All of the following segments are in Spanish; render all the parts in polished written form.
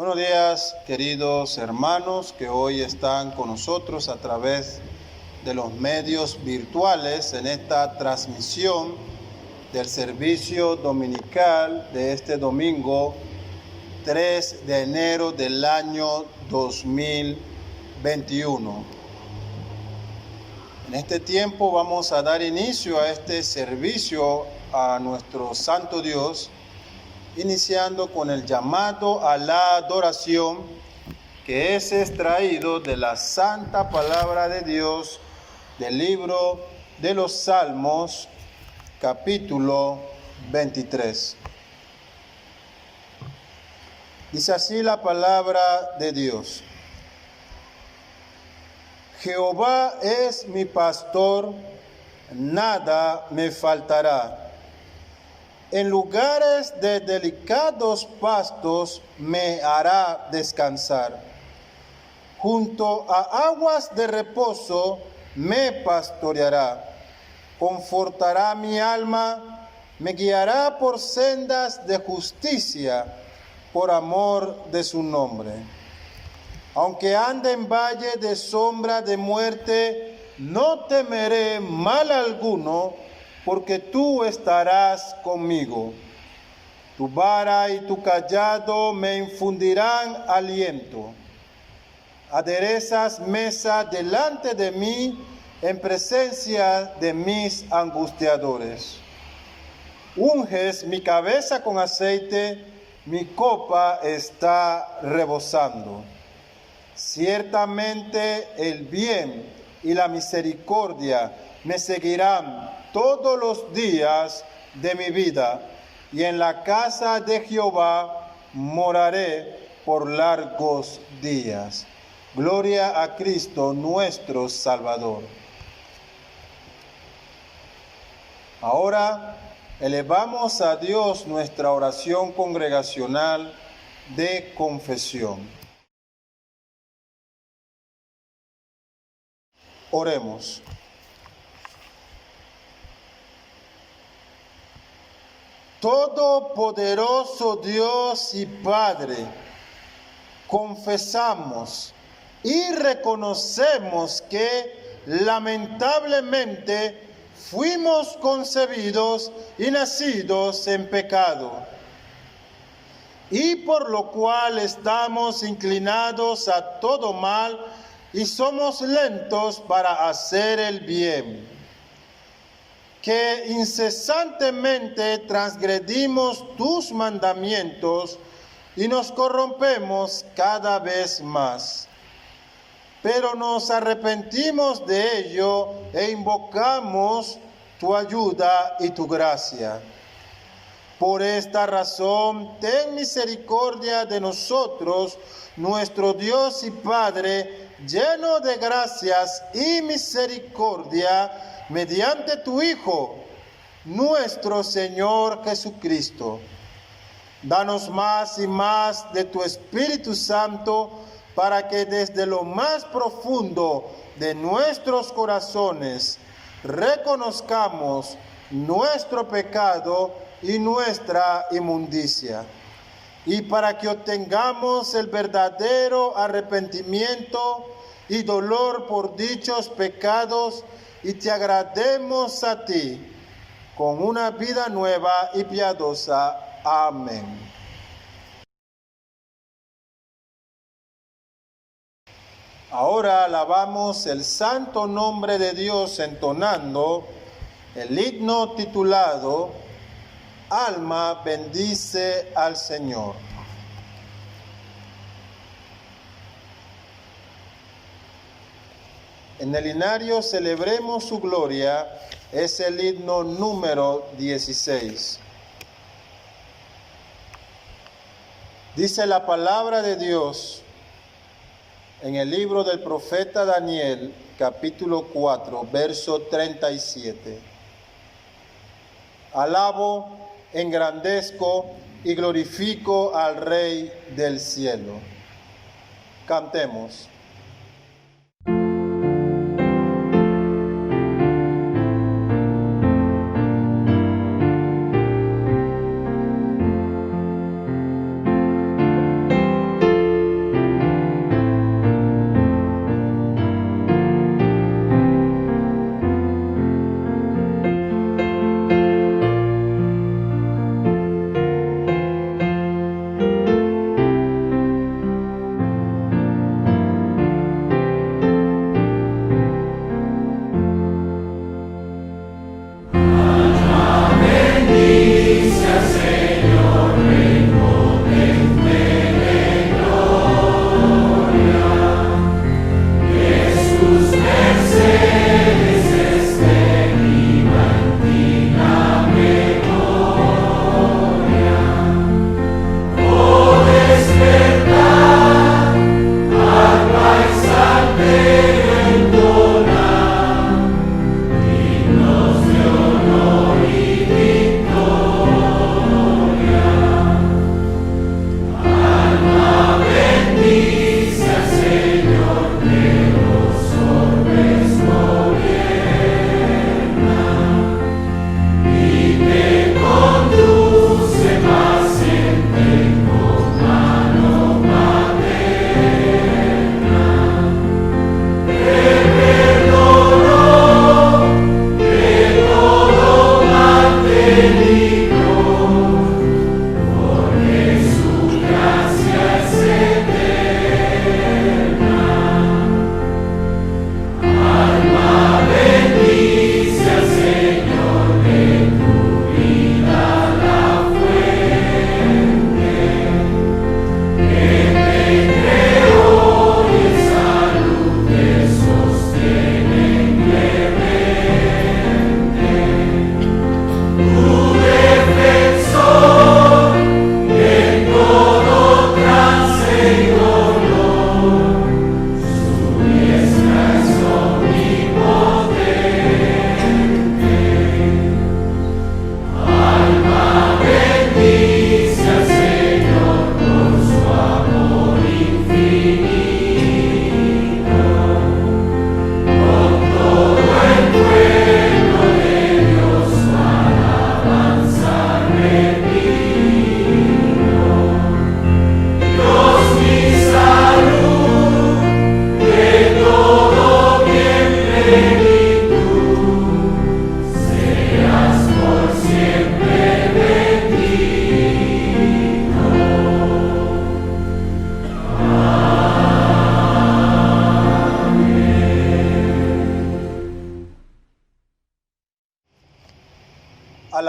Buenos días, queridos hermanos que hoy están con nosotros a través de los medios virtuales en esta transmisión del servicio dominical de este domingo 3 de enero del año 2021. En este tiempo vamos a dar inicio a este servicio a nuestro Santo Dios, iniciando con el llamado a la adoración que es extraído de la santa palabra de Dios del libro de los Salmos, capítulo 23. Dice así la palabra de Dios: Jehová es mi pastor, nada me faltará. En lugares de delicados pastos me hará descansar. Junto a aguas de reposo me pastoreará. Confortará mi alma, me guiará por sendas de justicia, por amor de su nombre. Aunque ande en valle de sombra de muerte, no temeré mal alguno, porque tú estarás conmigo. Tu vara y tu cayado me infundirán aliento. Aderezas mesa delante de mí en presencia de mis angustiadores. Unges mi cabeza con aceite, mi copa está rebosando. Ciertamente el bien y la misericordia me seguirán todos los días de mi vida, y en la casa de Jehová moraré por largos días. Gloria a Cristo nuestro Salvador. Ahora elevamos a Dios nuestra oración congregacional de confesión. Oremos. Todopoderoso Dios y Padre, confesamos y reconocemos que lamentablemente fuimos concebidos y nacidos en pecado, y por lo cual estamos inclinados a todo mal y somos lentos para hacer el bien, que incesantemente transgredimos tus mandamientos y nos corrompemos cada vez más. Pero nos arrepentimos de ello e invocamos tu ayuda y tu gracia. Por esta razón, ten misericordia de nosotros, nuestro Dios y Padre, lleno de gracias y misericordia, mediante tu Hijo, nuestro Señor Jesucristo. Danos más y más de tu Espíritu Santo, para que desde lo más profundo de nuestros corazones reconozcamos nuestro pecado y nuestra inmundicia, y para que obtengamos el verdadero arrepentimiento y dolor por dichos pecados, y te agrademos a ti con una vida nueva y piadosa. Amén. Ahora alabamos el santo nombre de Dios entonando el himno titulado Alma bendice al Señor. En el inario celebremos su gloria, es el himno número 16. Dice la palabra de Dios en el libro del profeta Daniel, capítulo 4, verso 37. Alabo, engrandezco y glorifico al Rey del cielo. Cantemos.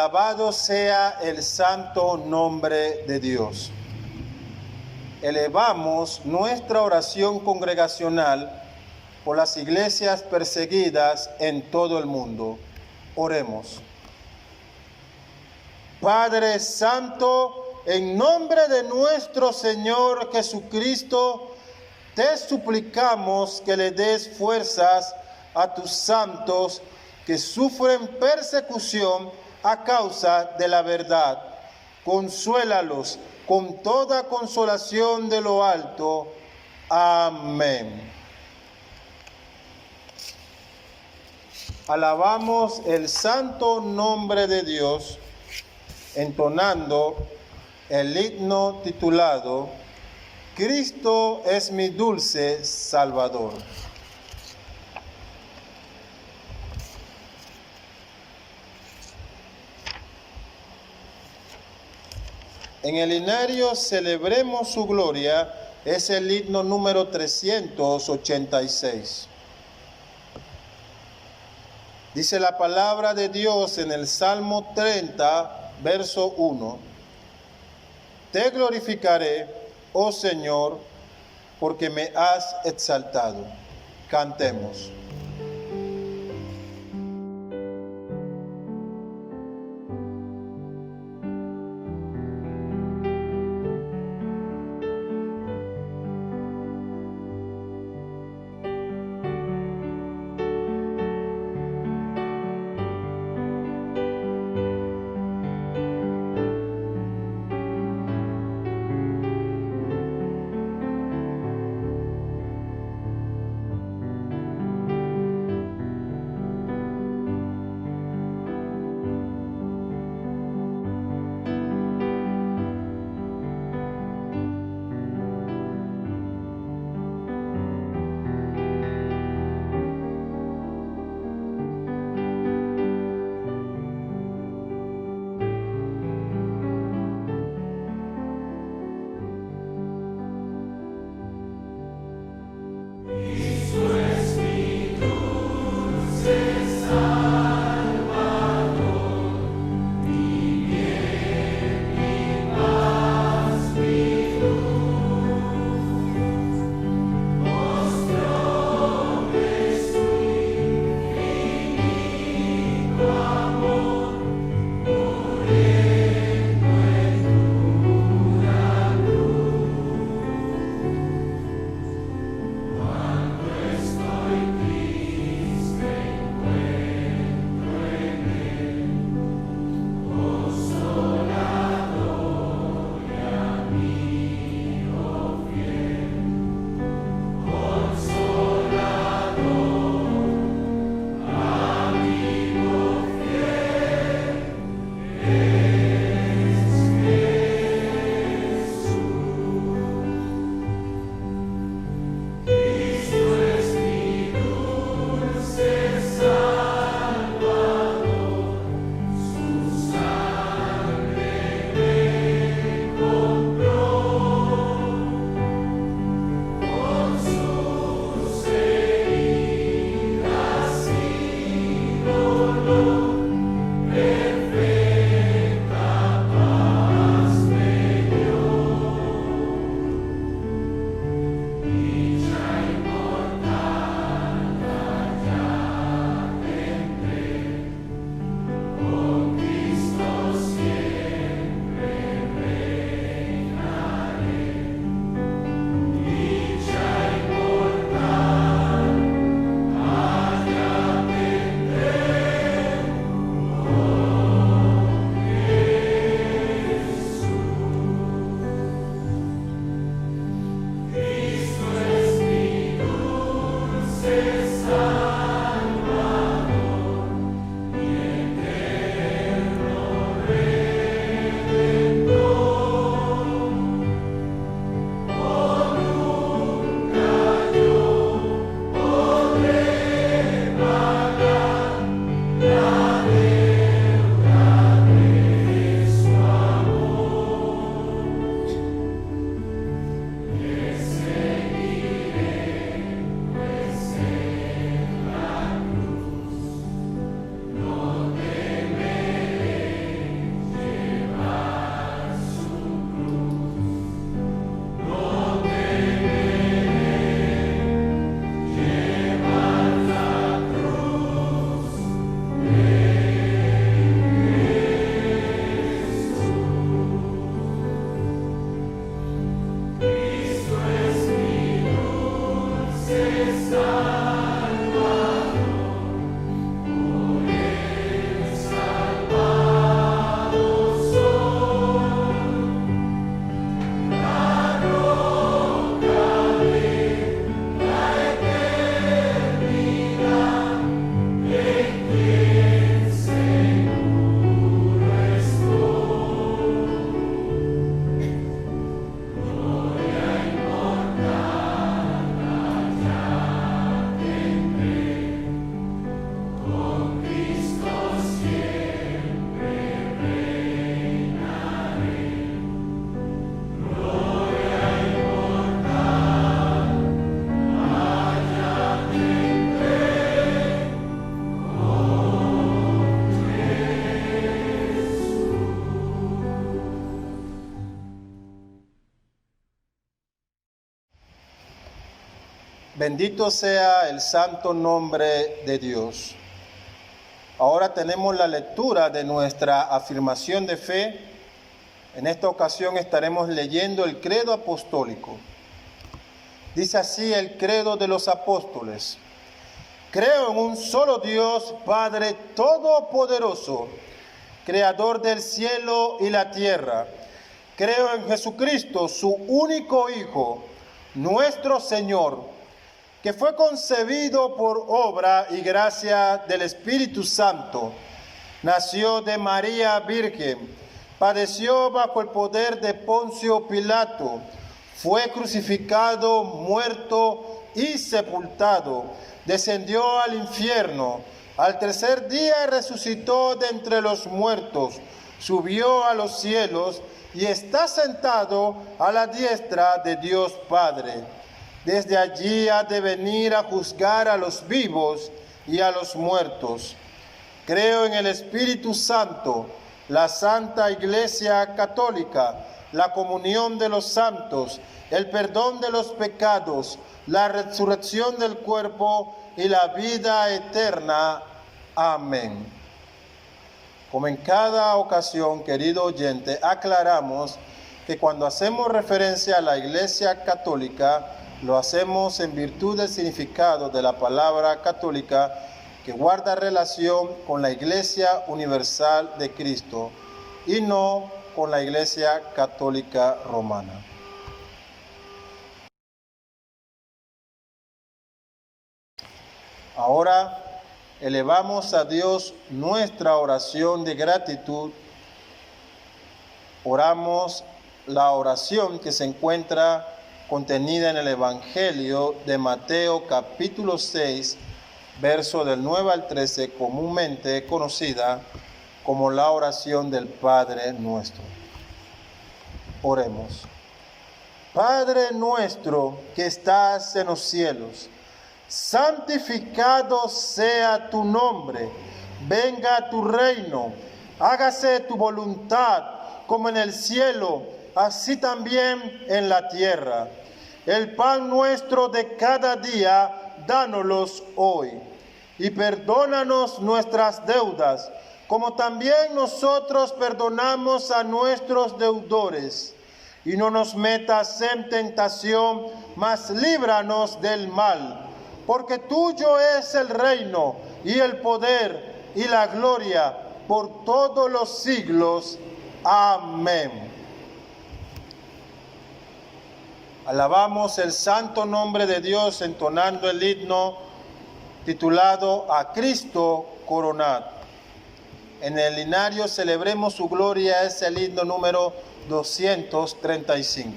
Alabado sea el santo nombre de Dios. Elevamos nuestra oración congregacional por las iglesias perseguidas en todo el mundo. Oremos. Padre Santo, en nombre de nuestro Señor Jesucristo, te suplicamos que le des fuerzas a tus santos que sufren persecución a causa de la verdad. Consuélalos con toda consolación de lo alto. Amén. Alabamos el santo nombre de Dios, entonando el himno titulado Cristo es mi dulce Salvador. En el himnario Celebremos su gloria es el himno número 386. Dice la palabra de Dios en el Salmo 30, verso 1. Te glorificaré, oh Señor, porque me has exaltado. Cantemos. Bendito sea el santo nombre de Dios. Ahora tenemos la lectura de nuestra afirmación de fe. En esta ocasión estaremos leyendo el credo apostólico. Dice así el credo de los apóstoles: creo en un solo Dios, Padre Todopoderoso, Creador del cielo y la tierra. Creo en Jesucristo, su único Hijo, nuestro Señor, que fue concebido por obra y gracia del Espíritu Santo. Nació de María Virgen, padeció bajo el poder de Poncio Pilato, fue crucificado, muerto y sepultado, descendió al infierno, al tercer día resucitó de entre los muertos, subió a los cielos y está sentado a la diestra de Dios Padre. Desde allí ha de venir a juzgar a los vivos y a los muertos. Creo en el Espíritu Santo, la Santa Iglesia Católica, la comunión de los santos, el perdón de los pecados, la resurrección del cuerpo y la vida eterna. Amén. Como en cada ocasión, querido oyente, aclaramos que cuando hacemos referencia a la Iglesia Católica, lo hacemos en virtud del significado de la palabra católica, que guarda relación con la Iglesia Universal de Cristo y no con la Iglesia Católica Romana. Ahora elevamos a Dios nuestra oración de gratitud. Oramos la oración que se encuentra contenida en el Evangelio de Mateo capítulo 6, verso del 9 al 13, comúnmente conocida como la oración del Padre Nuestro. Oremos. Padre nuestro que estás en los cielos, santificado sea tu nombre, venga tu reino, hágase tu voluntad como en el cielo, así también en la tierra. El pan nuestro de cada día, dánoslos hoy. Y perdónanos nuestras deudas, como también nosotros perdonamos a nuestros deudores. Y no nos metas en tentación, mas líbranos del mal. Porque tuyo es el reino, y el poder, y la gloria, por todos los siglos. Amén. Alabamos el santo nombre de Dios entonando el himno titulado A Cristo coronad. En el linario celebremos su gloria, es el himno número 235.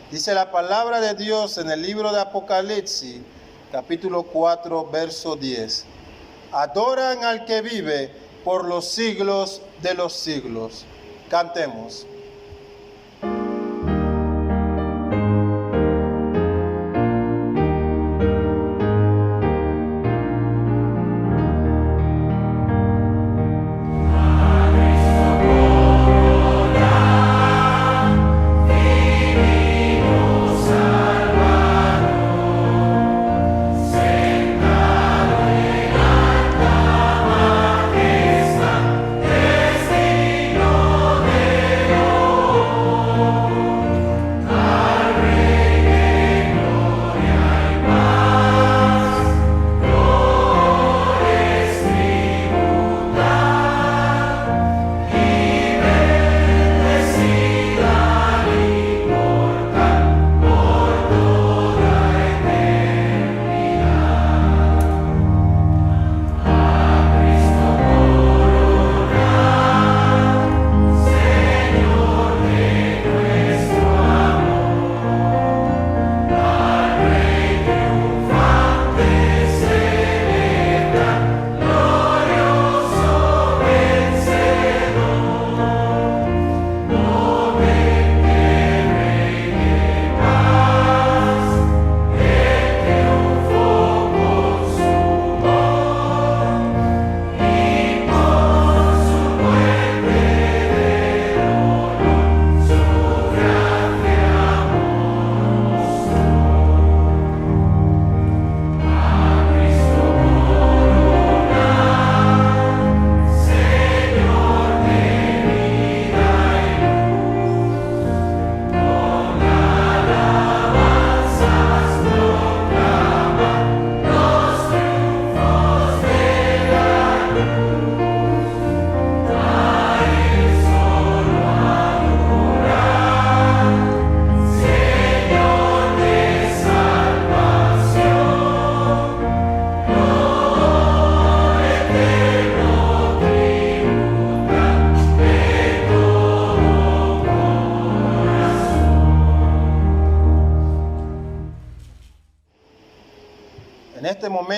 Dice la palabra de Dios en el libro de Apocalipsis, capítulo 4, verso 10. Adoran al que vive por los siglos de los siglos. Cantemos. Dios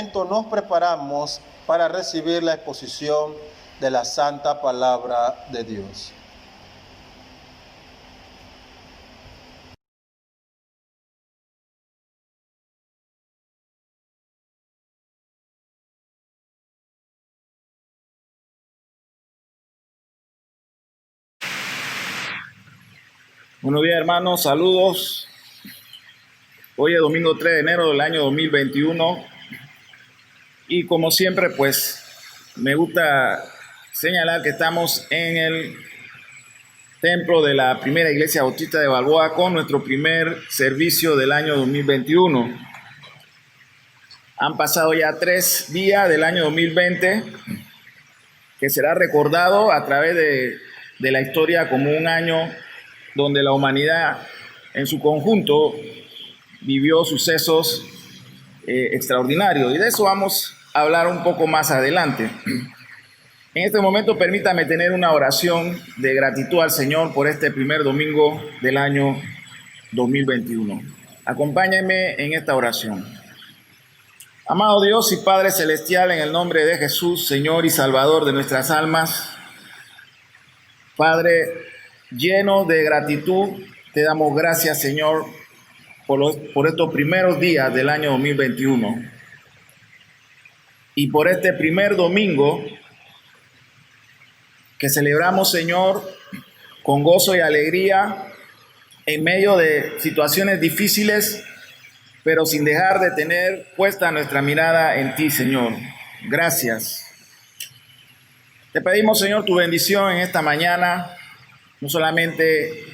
momento nos preparamos para recibir la exposición de la Santa Palabra de Dios. Buenos días, hermanos, saludos. Hoy es domingo 3 de enero del año 2021 y como siempre, pues me gusta señalar que estamos en el templo de la Primera Iglesia Bautista de Balboa con nuestro primer servicio del año 2021. Han pasado ya 3 días del año 2020 que será recordado a través de la historia como un año donde la humanidad en su conjunto vivió sucesos extraordinarios. Y de eso vamos a hablar un poco más adelante. En este momento permítame tener una oración de gratitud al Señor por este primer domingo del año 2021. Acompáñenme en esta oración. Amado Dios y Padre Celestial, en el nombre de Jesús, Señor y Salvador de nuestras almas, Padre, lleno de gratitud, te damos gracias, Señor, por estos primeros días del año 2021 y por este primer domingo que celebramos, Señor, con gozo y alegría en medio de situaciones difíciles, pero sin dejar de tener puesta nuestra mirada en ti, Señor. Gracias. Te pedimos, Señor, tu bendición en esta mañana, no solamente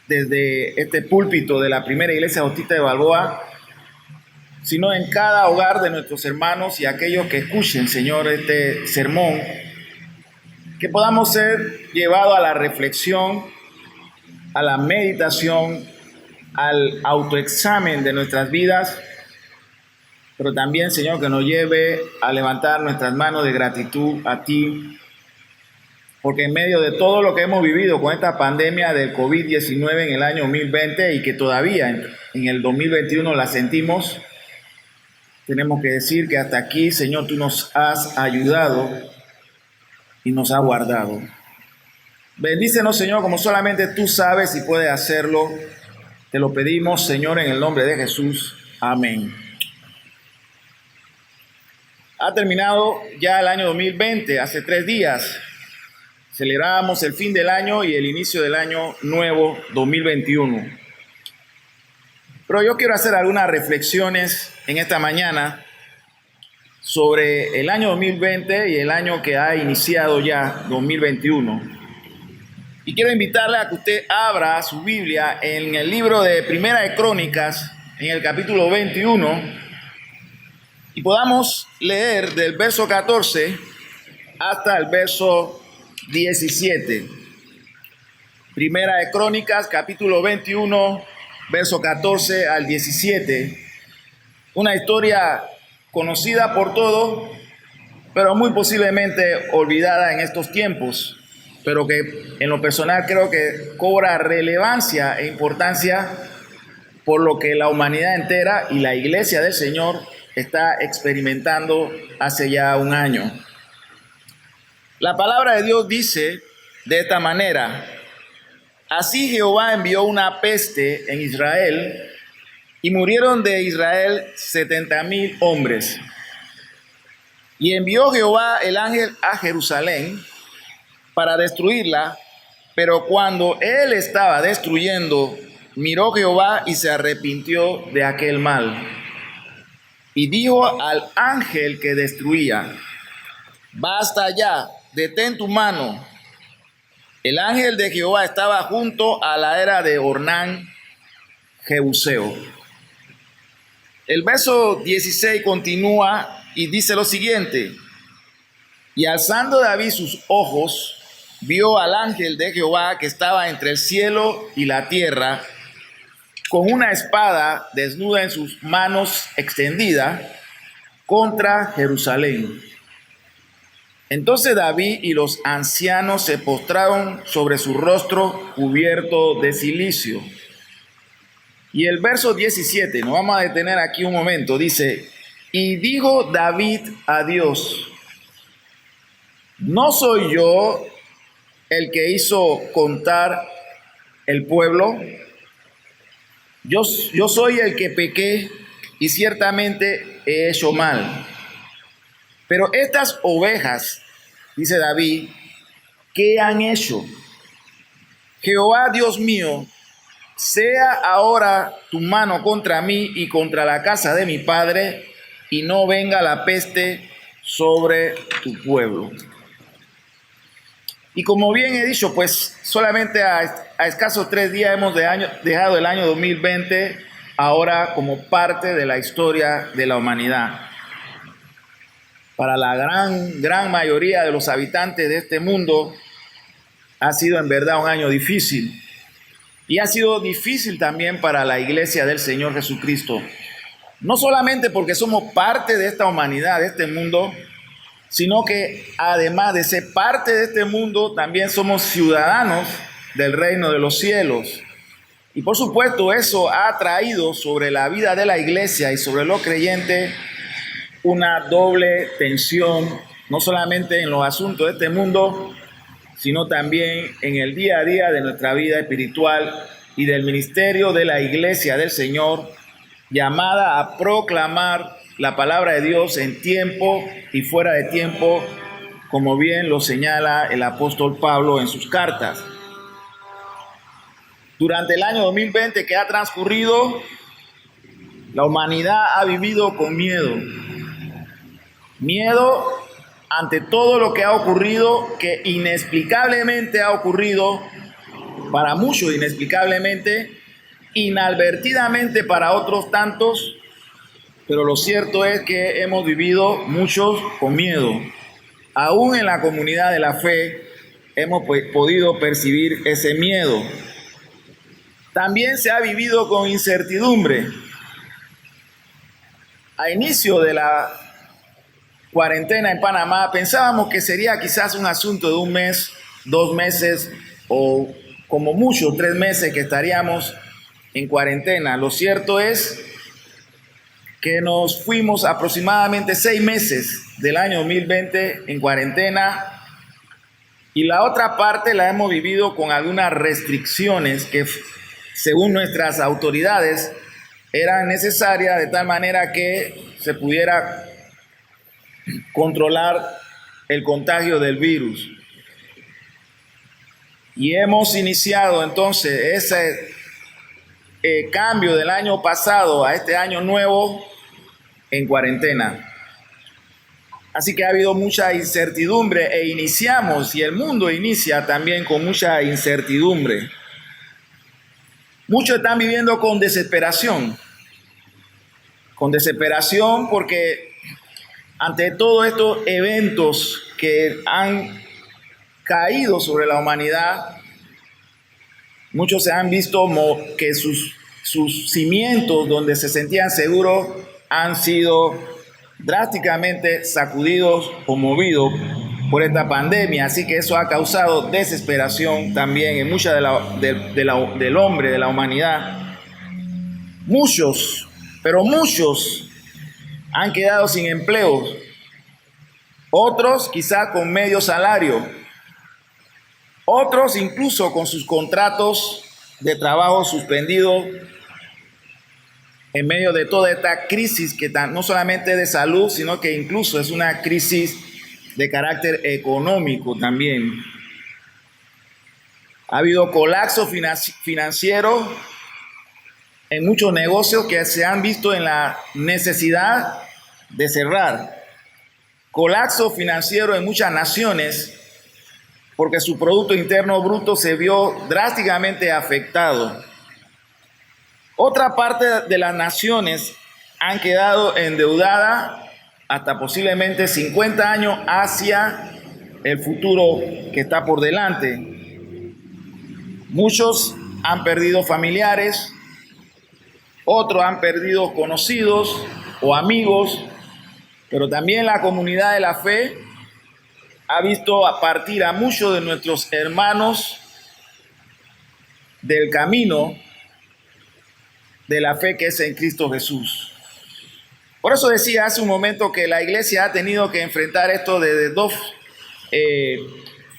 desde este púlpito de la Primera Iglesia Bautista de Balboa, sino en cada hogar de nuestros hermanos y aquellos que escuchen, Señor, este sermón, que podamos ser llevados a la reflexión, a la meditación, al autoexamen de nuestras vidas, pero también, Señor, que nos lleve a levantar nuestras manos de gratitud a ti, porque en medio de todo lo que hemos vivido con esta pandemia del COVID-19 en el año 2020 y que todavía en el 2021 la sentimos, tenemos que decir que hasta aquí, Señor, tú nos has ayudado y nos has guardado. Bendícenos, Señor, como solamente tú sabes y puedes hacerlo. Te lo pedimos, Señor, en el nombre de Jesús. Amén. Ha terminado ya el año 2020, hace 3 días. Celebramos el fin del año y el inicio del año nuevo 2021. Pero yo quiero hacer algunas reflexiones en esta mañana sobre el año 2020 y el año que ha iniciado ya 2021. Y quiero invitarle a que usted abra su Biblia en el libro de Primera de Crónicas, en el capítulo 21, y podamos leer del verso 14 hasta el verso 17. Primera de Crónicas, capítulo 21, verso 14 al 17. Una historia conocida por todos, pero muy posiblemente olvidada en estos tiempos, pero que en lo personal creo que cobra relevancia e importancia por lo que la humanidad entera y la Iglesia del Señor está experimentando hace ya un año. La palabra de Dios dice de esta manera: así Jehová envió una peste en Israel y murieron de Israel 70,000 hombres. Y envió Jehová el ángel a Jerusalén para destruirla, pero cuando él estaba destruyendo, miró Jehová y se arrepintió de aquel mal. Y dijo al ángel que destruía: basta ya, detén tu mano. El ángel de Jehová estaba junto a la era de Ornán, Jebuseo. El verso 16 continúa y dice lo siguiente: y alzando David sus ojos, vio al ángel de Jehová que estaba entre el cielo y la tierra, con una espada desnuda en sus manos extendida contra Jerusalén. Entonces David y los ancianos se postraron sobre su rostro cubierto de cilicio. Y el verso 17, nos vamos a detener aquí un momento, dice: Y dijo David a Dios: ¿no soy yo el que hizo contar el pueblo? Yo soy el que pequé y ciertamente he hecho mal. Pero estas ovejas, dice David, ¿qué han hecho? Jehová Dios mío, sea ahora tu mano contra mí y contra la casa de mi padre, y no venga la peste sobre tu pueblo. Y como bien he dicho, pues solamente a escasos 3 días hemos dejado el año 2020 ahora como parte de la historia de la humanidad. Para la gran mayoría de los habitantes de este mundo ha sido en verdad un año difícil. Y ha sido difícil también para la iglesia del Señor Jesucristo. No solamente porque somos parte de esta humanidad, de este mundo, sino que además de ser parte de este mundo, también somos ciudadanos del reino de los cielos. Y por supuesto eso ha traído sobre la vida de la iglesia y sobre los creyentes una doble tensión, no solamente en los asuntos de este mundo, sino también en el día a día de nuestra vida espiritual y del ministerio de la iglesia del Señor, llamada a proclamar la palabra de Dios en tiempo y fuera de tiempo, como bien lo señala el apóstol Pablo en sus cartas. Durante el año 2020 que ha transcurrido, la humanidad ha vivido con miedo. Miedo ante todo lo que ha ocurrido, que inexplicablemente ha ocurrido, para muchos inexplicablemente, inadvertidamente para otros tantos, pero lo cierto es que hemos vivido muchos con miedo. Aún en la comunidad de la fe hemos podido percibir ese miedo. También se ha vivido con incertidumbre. A inicio de la cuarentena en Panamá pensábamos que sería quizás un asunto de 1 mes, 2 meses o como mucho 3 meses que estaríamos en cuarentena. Lo cierto es que nos fuimos aproximadamente 6 meses del año 2020 en cuarentena, y la otra parte la hemos vivido con algunas restricciones que, según nuestras autoridades, eran necesarias de tal manera que se pudiera controlar el contagio del virus. Y hemos iniciado entonces ese cambio del año pasado a este año nuevo en cuarentena. Así que ha habido mucha incertidumbre e iniciamos, y el mundo inicia también con mucha incertidumbre. Muchos están viviendo con desesperación porque ante todos estos eventos que han caído sobre la humanidad, muchos se han visto que sus cimientos donde se sentían seguros han sido drásticamente sacudidos o movidos por esta pandemia. Así que eso ha causado desesperación también en mucha del hombre, de la humanidad. Muchos, pero muchos han quedado sin empleo. Otros quizá con medio salario. Otros incluso con sus contratos de trabajo suspendidos en medio de toda esta crisis que no solamente de salud, sino que incluso es una crisis de carácter económico también. Ha habido colapso financiero en muchos negocios que se han visto en la necesidad de cerrar. Colapso financiero en muchas naciones porque su Producto Interno Bruto se vio drásticamente afectado. Otra parte de las naciones han quedado endeudadas hasta posiblemente 50 años hacia el futuro que está por delante. Muchos han perdido familiares, otros han perdido conocidos o amigos, pero también la comunidad de la fe ha visto partir a muchos de nuestros hermanos del camino de la fe que es en Cristo Jesús. Por eso decía hace un momento que la iglesia ha tenido que enfrentar esto de dos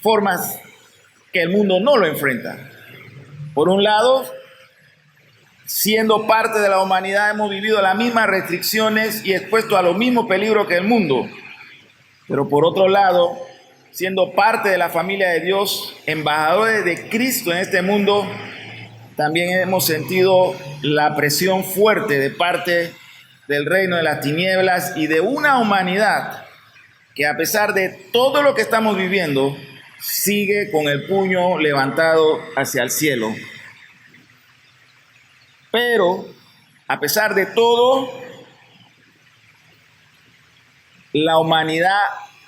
formas que el mundo no lo enfrenta. Por un lado, siendo parte de la humanidad, hemos vivido las mismas restricciones y expuesto a los mismos peligros que el mundo. Pero por otro lado, siendo parte de la familia de Dios, embajadores de Cristo en este mundo, también hemos sentido la presión fuerte de parte del reino de las tinieblas y de una humanidad que, a pesar de todo lo que estamos viviendo, sigue con el puño levantado hacia el cielo. Pero, a pesar de todo, la humanidad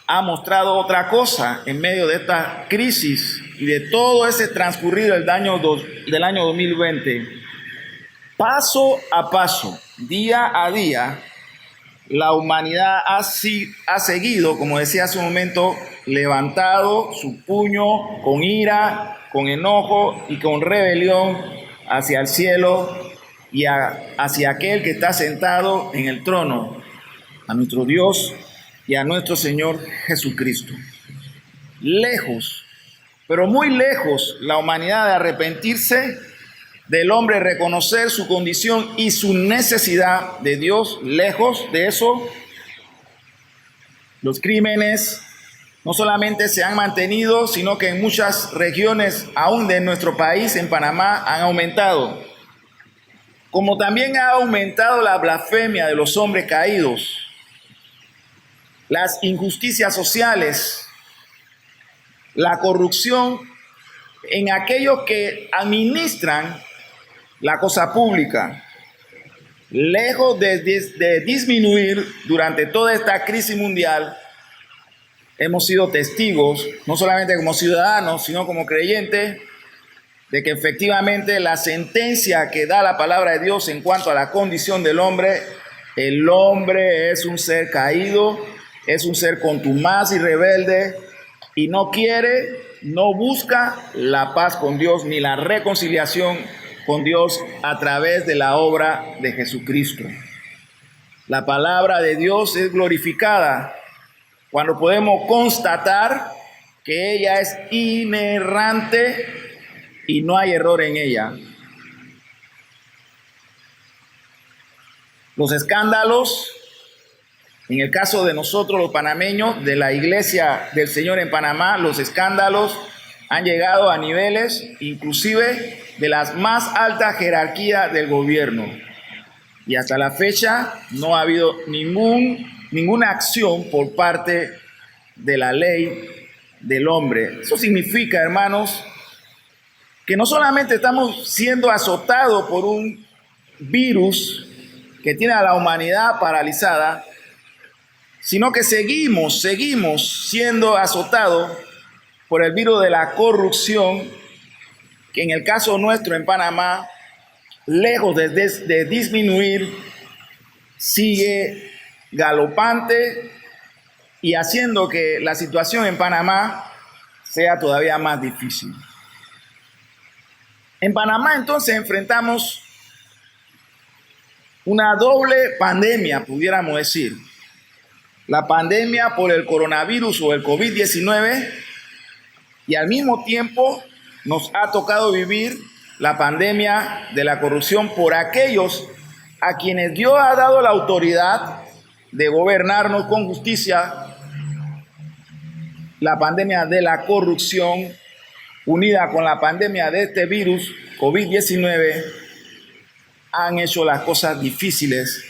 ha mostrado otra cosa en medio de esta crisis y de todo ese transcurrido del año 2020. Paso a paso, día a día, la humanidad ha seguido, como decía hace un momento, levantado su puño con ira, con enojo y con rebelión hacia el cielo y hacia aquel que está sentado en el trono, a nuestro Dios y a nuestro Señor Jesucristo. Lejos, pero muy lejos, la humanidad de arrepentirse, del hombre reconocer su condición y su necesidad de Dios. Lejos de eso, los crímenes no solamente se han mantenido, sino que en muchas regiones, aún de nuestro país, en Panamá, han aumentado. Como también ha aumentado la blasfemia de los hombres caídos, las injusticias sociales, la corrupción en aquellos que administran la cosa pública. Lejos de disminuir durante toda esta crisis mundial, hemos sido testigos, no solamente como ciudadanos, sino como creyentes, de que efectivamente la sentencia que da la palabra de Dios en cuanto a la condición del hombre, el hombre es un ser caído, es un ser contumaz y rebelde, y no quiere, no busca la paz con Dios ni la reconciliación con Dios a través de la obra de Jesucristo. La palabra de Dios es glorificada cuando podemos constatar que ella es inerrante y no hay error en ella. Los escándalos, en el caso de nosotros los panameños, de la Iglesia del Señor en Panamá, los escándalos han llegado a niveles inclusive de las más altas jerarquías del gobierno. Y hasta la fecha no ha habido ninguna acción por parte de la ley del hombre. Eso significa, hermanos, que no solamente estamos siendo azotados por un virus que tiene a la humanidad paralizada, sino que seguimos siendo azotados por el virus de la corrupción, que en el caso nuestro en Panamá, lejos de disminuir, sigue galopante y haciendo que la situación en Panamá sea todavía más difícil. En Panamá entonces enfrentamos una doble pandemia, pudiéramos decir. La pandemia por el coronavirus o el COVID-19, y al mismo tiempo nos ha tocado vivir la pandemia de la corrupción por aquellos a quienes Dios ha dado la autoridad de gobernarnos con justicia. La pandemia de la corrupción unida con la pandemia de este virus COVID-19 han hecho las cosas difíciles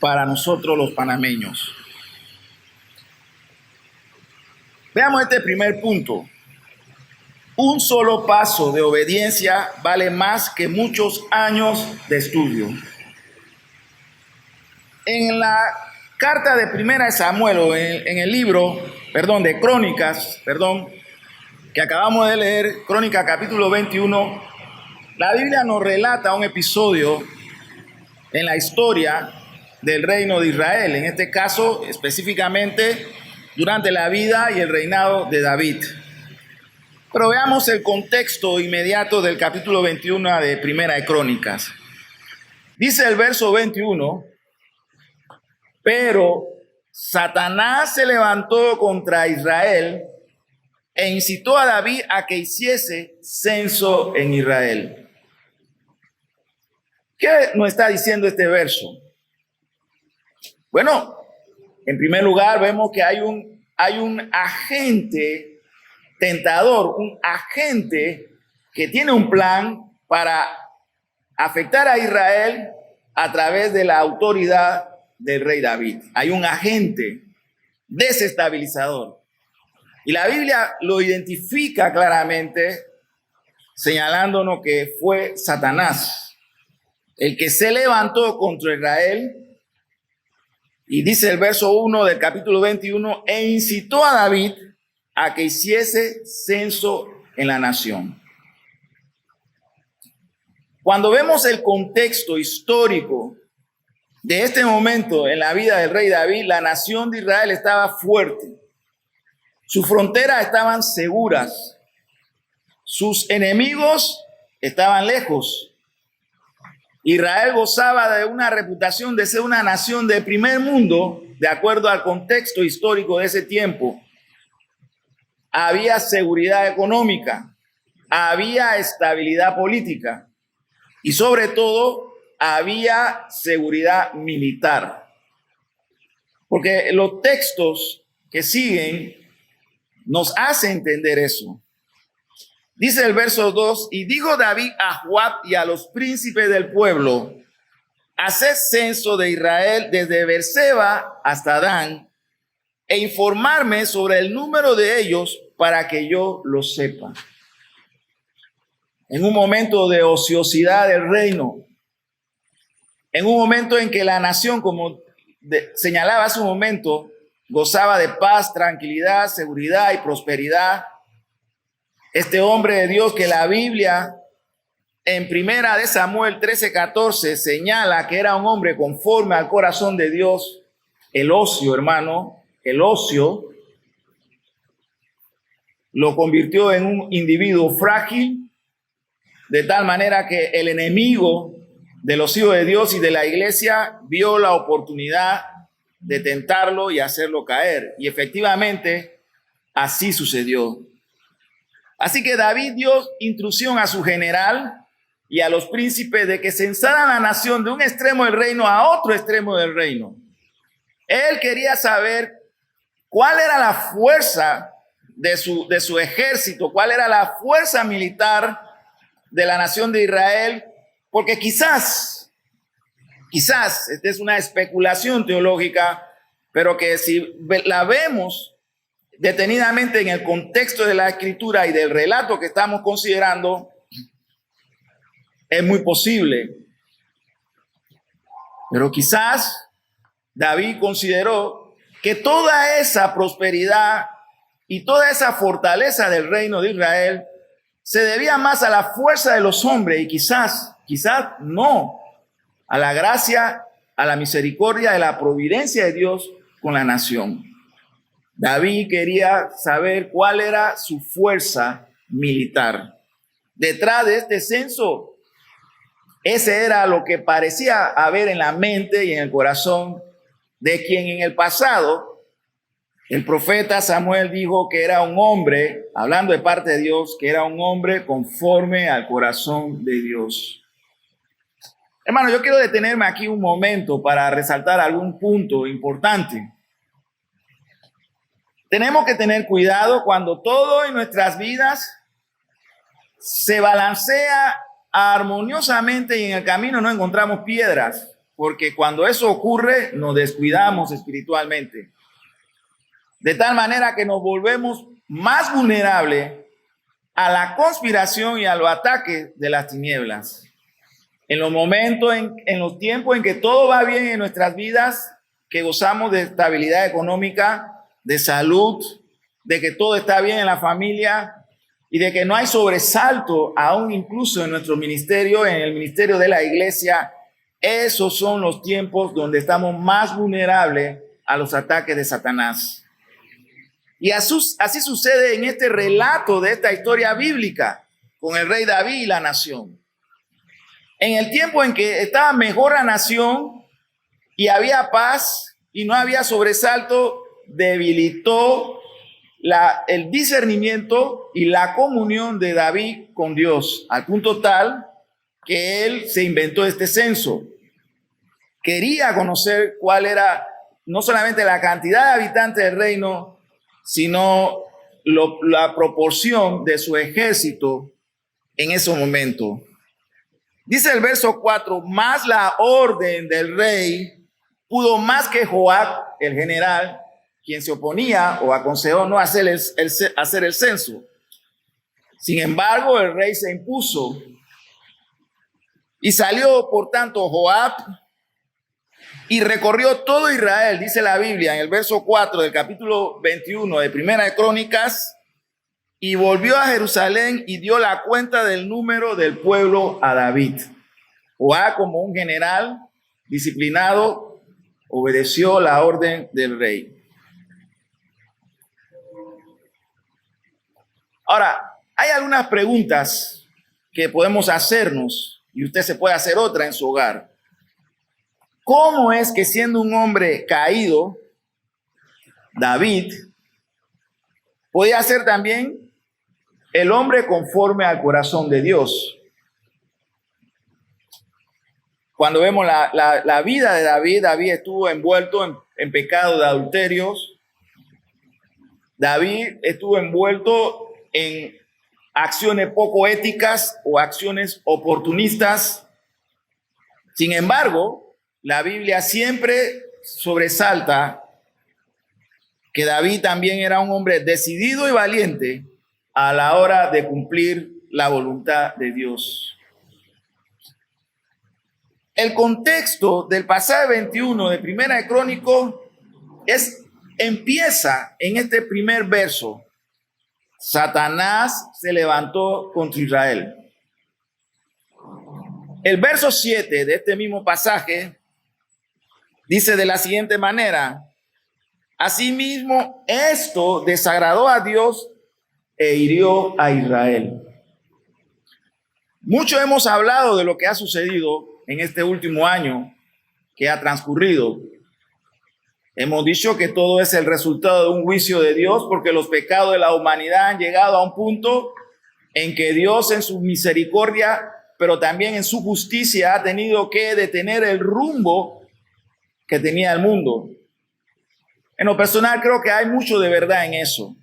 para nosotros los panameños. Veamos este primer punto. Un solo paso de obediencia vale más que muchos años de estudio. En la carta de Primera de Samuel, o en el libro, de Crónicas, que acabamos de leer, Crónicas capítulo 21, la Biblia nos relata un episodio en la historia del reino de Israel, en este caso específicamente durante la vida y el reinado de David. Pero veamos el contexto inmediato del capítulo 21 de Primera de Crónicas. Dice el verso 21, Pero Satanás se levantó contra Israel e incitó a David a que hiciese censo en Israel. ¿Qué nos está diciendo este verso? Bueno, en primer lugar vemos que hay un agente tentador, un agente que tiene un plan para afectar a Israel a través de la autoridad del rey David. Hay un agente desestabilizador. Y la Biblia lo identifica claramente, señalándonos que fue Satanás el que se levantó contra Israel. Y dice el verso 1 del capítulo 21, e incitó a David a que hiciese censo en la nación. Cuando vemos el contexto histórico de este momento en la vida del rey David, la nación de Israel estaba fuerte. Sus fronteras estaban seguras. Sus enemigos estaban lejos. Israel gozaba de una reputación de ser una nación de primer mundo, de acuerdo al contexto histórico de ese tiempo. Había seguridad económica, había estabilidad política y sobre todo había seguridad militar. Porque los textos que siguen nos hacen entender eso. Dice el verso 2, y dijo David a Joab y a los príncipes del pueblo, haced censo de Israel desde Beerseba hasta Dan, e informarme sobre el número de ellos para que yo lo sepa. En un momento de ociosidad del reino, en un momento en que la nación, como señalaba hace un momento, gozaba de paz, tranquilidad, seguridad y prosperidad, este hombre de Dios que la Biblia en primera de Samuel 13:14 señala que era un hombre conforme al corazón de Dios, el ocio, hermano, el ocio lo convirtió en un individuo frágil, de tal manera que el enemigo de los hijos de Dios y de la iglesia vio la oportunidad de tentarlo y hacerlo caer. Y efectivamente, así sucedió. Así que David dio instrucción a su general y a los príncipes de que censaran la nación de un extremo del reino a otro extremo del reino. Él quería saber cuál era la fuerza de su ejército, cuál era la fuerza militar de la nación de Israel, porque quizás, esta es una especulación teológica, pero que si la vemos detenidamente en el contexto de la escritura y del relato que estamos considerando, es muy posible. Pero quizás David consideró que toda esa prosperidad y toda esa fortaleza del reino de Israel se debía más a la fuerza de los hombres y quizás no, a la gracia, a la misericordia de la providencia de Dios con la nación. David quería saber cuál era su fuerza militar. Detrás de este censo, ese era lo que parecía haber en la mente y en el corazón de quien en el pasado el profeta Samuel dijo que era un hombre, hablando de parte de Dios, que era un hombre conforme al corazón de Dios. Hermano, yo quiero detenerme aquí un momento para resaltar algún punto importante. Tenemos que tener cuidado cuando todo en nuestras vidas se balancea armoniosamente y en el camino no encontramos piedras, porque cuando eso ocurre nos descuidamos espiritualmente. De tal manera que nos volvemos más vulnerables a la conspiración y a los ataques de las tinieblas. En los momentos, en los tiempos en que todo va bien en nuestras vidas, que gozamos de estabilidad económica, de salud, de que todo está bien en la familia y de que no hay sobresalto, aún incluso en nuestro ministerio, en el ministerio de la iglesia, esos son los tiempos donde estamos más vulnerables a los ataques de Satanás. Y así sucede en este relato de esta historia bíblica con el rey David y la nación. En el tiempo en que estaba mejor la nación y había paz y no había sobresalto, debilitó el discernimiento y la comunión de David con Dios, al punto tal que él se inventó este censo. Quería conocer cuál era no solamente la cantidad de habitantes del reino, sino la proporción de su ejército en ese momento. Dice el verso 4, más la orden del rey pudo más que Joab, el general, quien se oponía o aconsejó no hacer el censo. Sin embargo, el rey se impuso y salió, por tanto, Joab y recorrió todo Israel, dice la Biblia en el verso 4 del capítulo 21 de Primera de Crónicas, y volvió a Jerusalén y dio la cuenta del número del pueblo a David. Joab, como un general disciplinado, obedeció la orden del rey. Ahora, hay algunas preguntas que podemos hacernos y usted se puede hacer otra en su hogar. ¿Cómo es que siendo un hombre caído, David podía ser también el hombre conforme al corazón de Dios? Cuando vemos la vida de David, David estuvo envuelto en pecado de adulterios. David estuvo envuelto en acciones poco éticas o acciones oportunistas. Sin embargo, la Biblia siempre sobresalta que David también era un hombre decidido y valiente a la hora de cumplir la voluntad de Dios. El contexto del pasaje 21 de Primera de Crónicas empieza en este primer verso. Satanás se levantó contra Israel. El verso 7 de este mismo pasaje dice de la siguiente manera: asimismo, esto desagradó a Dios e hirió a Israel. Mucho hemos hablado de lo que ha sucedido en este último año que ha transcurrido. Hemos dicho que todo es el resultado de un juicio de Dios, porque los pecados de la humanidad han llegado a un punto en que Dios, en su misericordia, pero también en su justicia, ha tenido que detener el rumbo que tenía el mundo. En lo personal, creo que hay mucho de verdad en eso.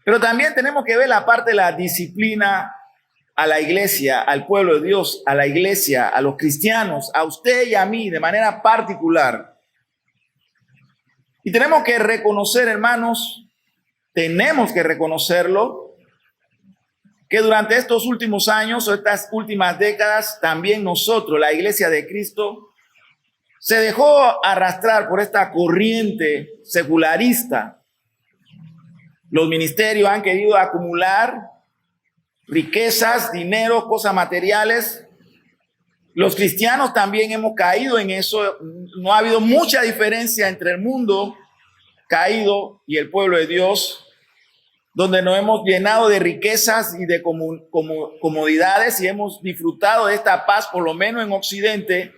Pero también tenemos que ver la parte de la disciplina a la iglesia, al pueblo de Dios, a la iglesia, a los cristianos, a usted y a mí de manera particular. Y tenemos que reconocer, hermanos, tenemos que reconocerlo, que durante estos últimos años o estas últimas décadas, también nosotros, la iglesia de Cristo, se dejó arrastrar por esta corriente secularista. Los ministerios han querido acumular riquezas, dinero, cosas materiales. Los cristianos también hemos caído en eso. No ha habido mucha diferencia entre el mundo caído y el pueblo de Dios, donde nos hemos llenado de riquezas y de comodidades y hemos disfrutado de esta paz, por lo menos en Occidente.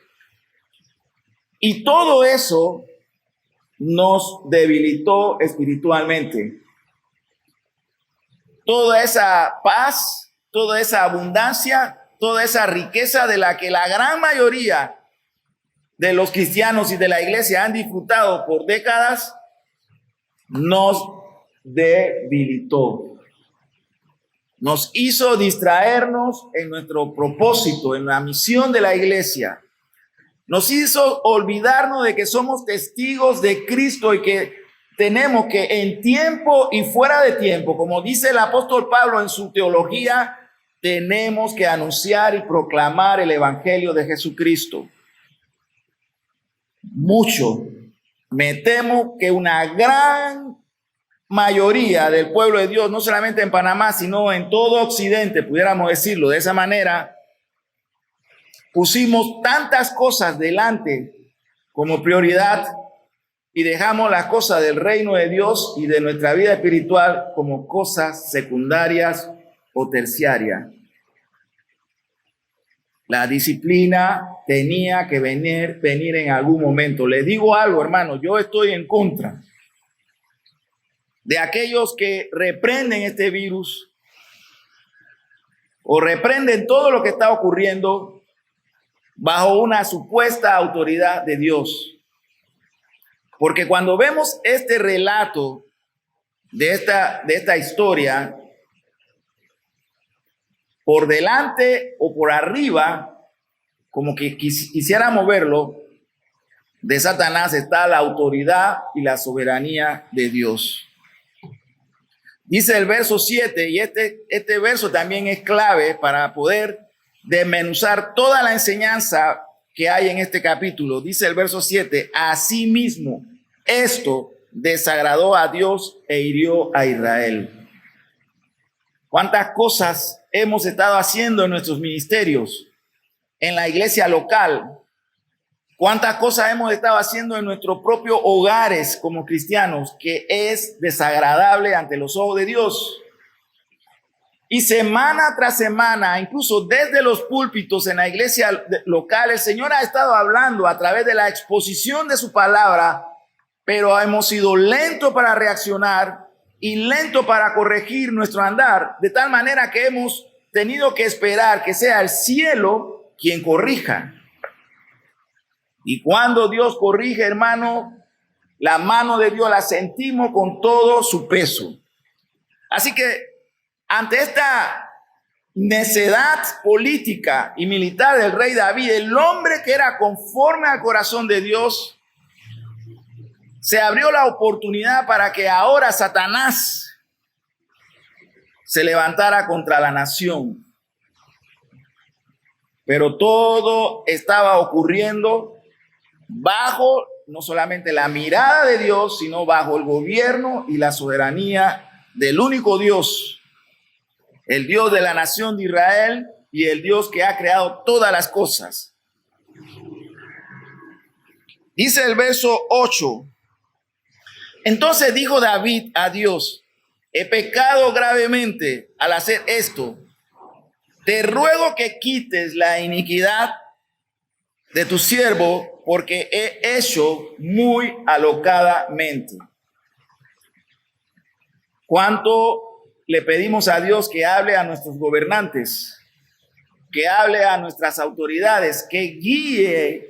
Y todo eso nos debilitó espiritualmente. Toda esa paz, toda esa abundancia, toda esa riqueza de la que la gran mayoría de los cristianos y de la iglesia han disfrutado por décadas, nos debilitó. Nos hizo distraernos en nuestro propósito, en la misión de la iglesia. Nos hizo olvidarnos de que somos testigos de Cristo y que tenemos que en tiempo y fuera de tiempo, como dice el apóstol Pablo en su teología, tenemos que anunciar y proclamar el evangelio de Jesucristo. Me temo que una gran mayoría del pueblo de Dios, no solamente en Panamá, sino en todo Occidente, pudiéramos decirlo de esa manera, pusimos tantas cosas delante como prioridad y dejamos las cosas del reino de Dios y de nuestra vida espiritual como cosas secundarias o terciarias. La disciplina tenía que venir en algún momento. Les digo algo, hermano, yo estoy en contra de aquellos que reprenden este virus o reprenden todo lo que está ocurriendo bajo una supuesta autoridad de Dios. Porque cuando vemos este relato de esta historia, por delante o por arriba, como que quisiéramos verlo, de Satanás está la autoridad y la soberanía de Dios. Dice el verso 7, y este verso también es clave para poder desmenuzar toda la enseñanza que hay en este capítulo. Dice el verso 7, asimismo, esto desagradó a Dios e hirió a Israel. ¿Cuántas cosas hemos estado haciendo en nuestros ministerios, en la iglesia local? ¿Cuántas cosas hemos estado haciendo en nuestros propios hogares como cristianos que es desagradable ante los ojos de Dios? Y semana tras semana, incluso desde los púlpitos en la iglesia local, el Señor ha estado hablando a través de la exposición de su palabra, pero hemos sido lentos para reaccionar y lento para corregir nuestro andar, de tal manera que hemos tenido que esperar que sea el cielo quien corrija. Y cuando Dios corrige, hermano, la mano de Dios la sentimos con todo su peso. Así que ante esta necedad política y militar del rey David, el hombre que era conforme al corazón de Dios, se abrió la oportunidad para que ahora Satanás se levantara contra la nación. Pero todo estaba ocurriendo bajo no solamente la mirada de Dios, sino bajo el gobierno y la soberanía del único Dios, el Dios de la nación de Israel y el Dios que ha creado todas las cosas. Dice el verso 8. Entonces dijo David a Dios, he pecado gravemente al hacer esto. Te ruego que quites la iniquidad de tu siervo, porque he hecho muy alocadamente. ¿Cuánto le pedimos a Dios que hable a nuestros gobernantes, que hable a nuestras autoridades, que guíe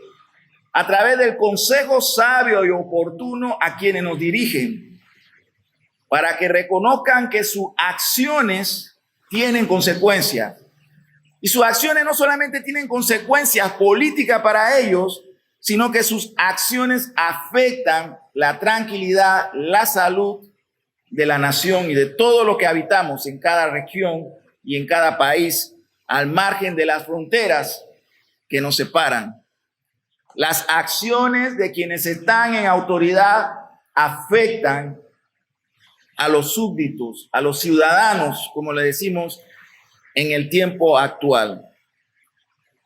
a través del consejo sabio y oportuno a quienes nos dirigen, para que reconozcan que sus acciones tienen consecuencias? Y sus acciones no solamente tienen consecuencias políticas para ellos, sino que sus acciones afectan la tranquilidad, la salud de la nación y de todo lo que habitamos en cada región y en cada país, al margen de las fronteras que nos separan. Las acciones de quienes están en autoridad afectan a los súbditos, a los ciudadanos, como le decimos en el tiempo actual.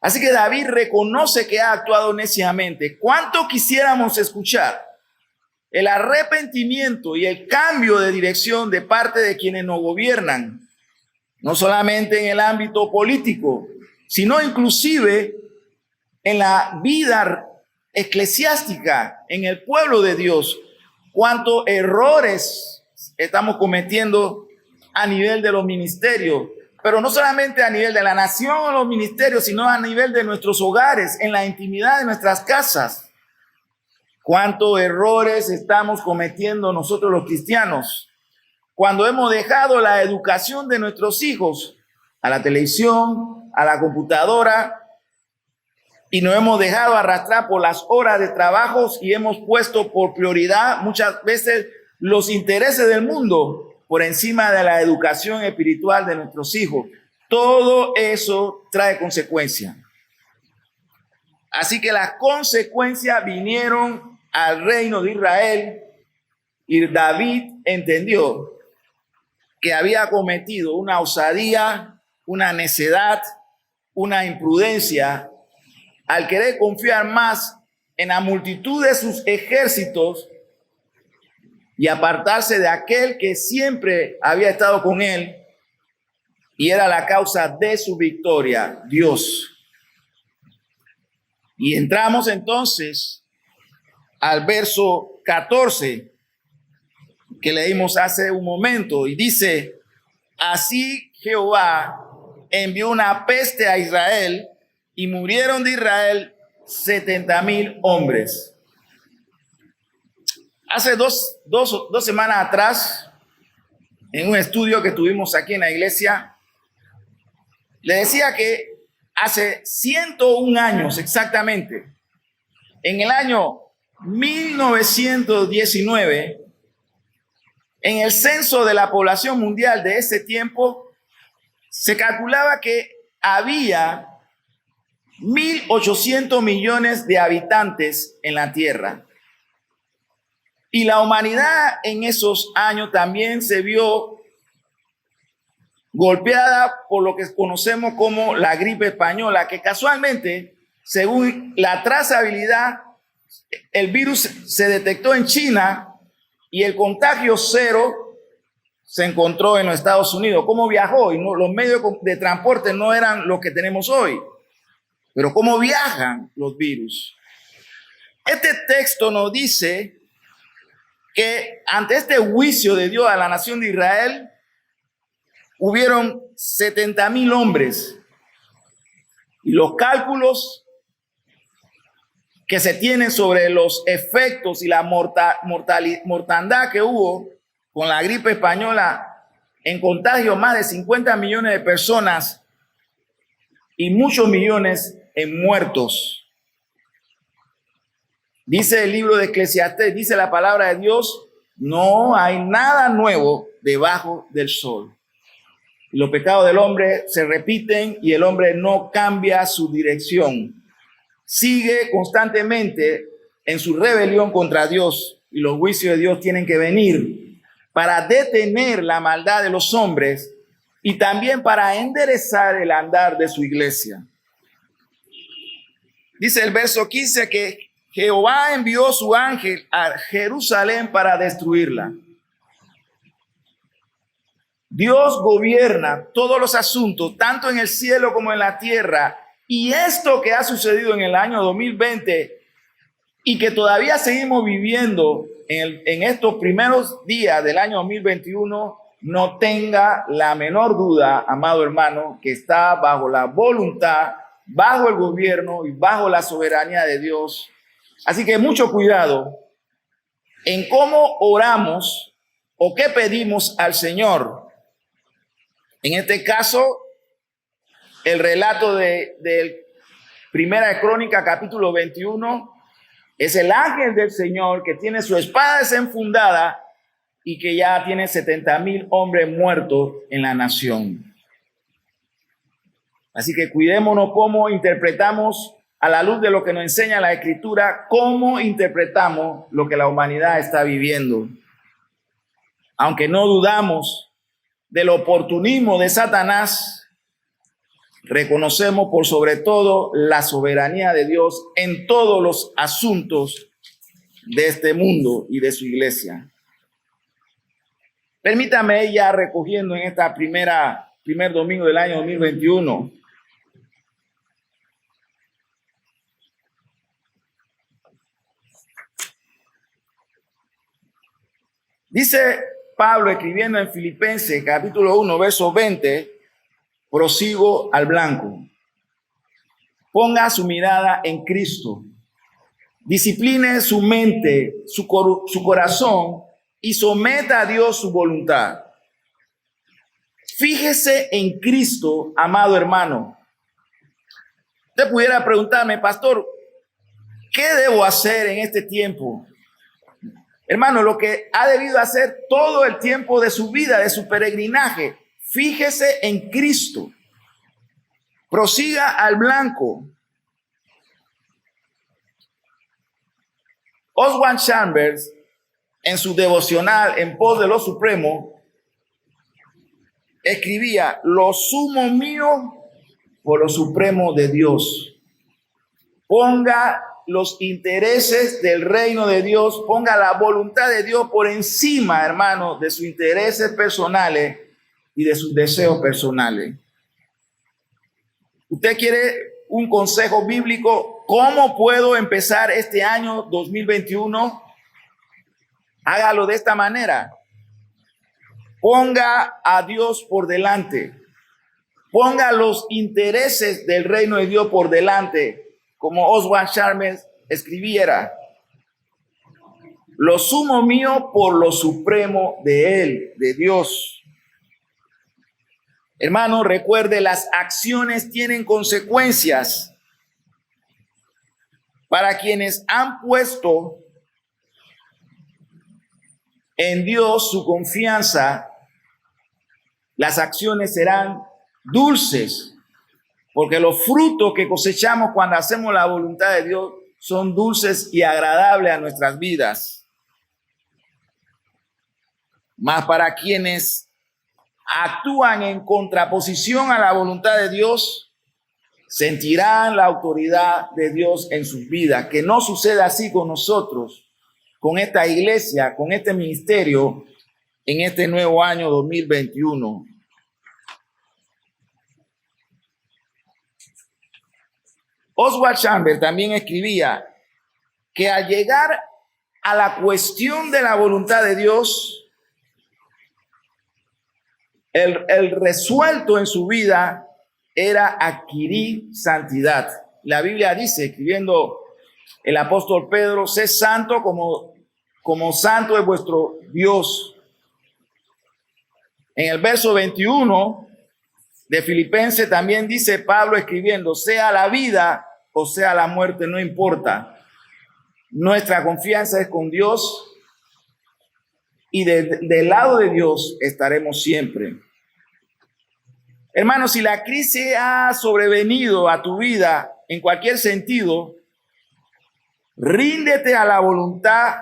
Así que David reconoce que ha actuado neciamente. ¿Cuánto quisiéramos escuchar el arrepentimiento y el cambio de dirección de parte de quienes nos gobiernan? No solamente en el ámbito político, sino inclusive en la vida eclesiástica, en el pueblo de Dios. ¿Cuántos errores estamos cometiendo a nivel de los ministerios? Pero no solamente a nivel de la nación o los ministerios, sino a nivel de nuestros hogares, en la intimidad de nuestras casas. ¿Cuántos errores estamos cometiendo nosotros los cristianos cuando hemos dejado la educación de nuestros hijos a la televisión, a la computadora, y nos hemos dejado arrastrar por las horas de trabajo y hemos puesto por prioridad muchas veces los intereses del mundo por encima de la educación espiritual de nuestros hijos? Todo eso trae consecuencias. Así que las consecuencias vinieron al reino de Israel y David entendió que había cometido una osadía, una necedad, una imprudencia al querer confiar más en la multitud de sus ejércitos y apartarse de aquel que siempre había estado con él y era la causa de su victoria, Dios. Y entramos entonces al verso 14 que leímos hace un momento y dice: así Jehová envió una peste a Israel y murieron de Israel 70,000 hombres. Hace dos semanas atrás, en un estudio que tuvimos aquí en la iglesia, le decía que hace 101 años exactamente, en el año 1919, en el censo de la población mundial de ese tiempo, se calculaba que había 1.800 millones de habitantes en la tierra. Y la humanidad en esos años también se vio golpeada por lo que conocemos como la gripe española, que casualmente, según la trazabilidad, el virus se detectó en China y el contagio cero se encontró en los Estados Unidos. ¿Cómo viajó? Y no, los medios de transporte no eran los que tenemos hoy. Pero ¿cómo viajan los virus? Este texto nos dice que ante este juicio de Dios a la nación de Israel, hubieron 70,000 hombres. Y los cálculos que se tienen sobre los efectos y la mortandad que hubo con la gripe española, en contagio más de 50 millones de personas y muchos millones en muertos. Dice el libro de Eclesiastés, dice la palabra de Dios: no hay nada nuevo debajo del sol. Los pecados del hombre se repiten y el hombre no cambia su dirección. Sigue constantemente en su rebelión contra Dios, y los juicios de Dios tienen que venir para detener la maldad de los hombres y también para enderezar el andar de su iglesia. Dice el verso 15 que Jehová envió su ángel a Jerusalén para destruirla. Dios gobierna todos los asuntos, tanto en el cielo como en la tierra. Y esto que ha sucedido en el año 2020 y que todavía seguimos viviendo en estos primeros días del año 2021, no tenga la menor duda, amado hermano, que está bajo la voluntad, bajo el gobierno y bajo la soberanía de Dios. Así que mucho cuidado en cómo oramos o qué pedimos al Señor. En este caso, el relato de Primera de Crónica, capítulo 21, es el ángel del Señor que tiene su espada desenfundada y que ya tiene 70,000 hombres muertos en la nación. Así que cuidémonos cómo interpretamos, a la luz de lo que nos enseña la Escritura, cómo interpretamos lo que la humanidad está viviendo. Aunque no dudamos del oportunismo de Satanás, reconocemos por sobre todo la soberanía de Dios en todos los asuntos de este mundo y de su iglesia. Permítame ya recogiendo en esta primer domingo del año 2021. Dice Pablo escribiendo en Filipenses capítulo 1, verso 20, prosigo al blanco. Ponga su mirada en Cristo. Discipline su mente, su corazón y someta a Dios su voluntad. Fíjese en Cristo, amado hermano. Usted pudiera preguntarme, pastor, ¿qué debo hacer en este tiempo? Hermano, lo que ha debido hacer todo el tiempo de su vida, de su peregrinaje, fíjese en Cristo. Prosiga al blanco. Oswald Chambers, en su devocional En pos de lo supremo, escribía: lo sumo mío por lo supremo de Dios. Ponga los intereses del reino de Dios, ponga la voluntad de Dios por encima, hermano, de sus intereses personales y de sus deseos personales. Usted quiere un consejo bíblico, ¿Cómo puedo empezar este año 2021? Hágalo de esta manera. Ponga a Dios por delante. Ponga los intereses del reino de Dios por delante, como Oswald Chalmers escribiera. Lo sumo mío por lo supremo de Él, de Dios. Hermano, recuerde, las acciones tienen consecuencias. Para quienes han puesto en Dios su confianza, las acciones serán dulces, porque los frutos que cosechamos cuando hacemos la voluntad de Dios son dulces y agradables a nuestras vidas. Mas para quienes actúan en contraposición a la voluntad de Dios, sentirán la autoridad de Dios en sus vidas. Que no suceda así con nosotros, con esta iglesia, con este ministerio, en este nuevo año 2021. Oswald Chambers también escribía que al llegar a la cuestión de la voluntad de Dios, el resuelto en su vida era adquirir santidad. La Biblia dice, escribiendo el apóstol Pedro, sé santo como santo es vuestro Dios. En el verso 21 de Filipenses también dice Pablo escribiendo, sea la vida o sea la muerte, no importa. Nuestra confianza es con Dios y del lado de Dios estaremos siempre. Hermano, si la crisis ha sobrevenido a tu vida en cualquier sentido, ríndete a la voluntad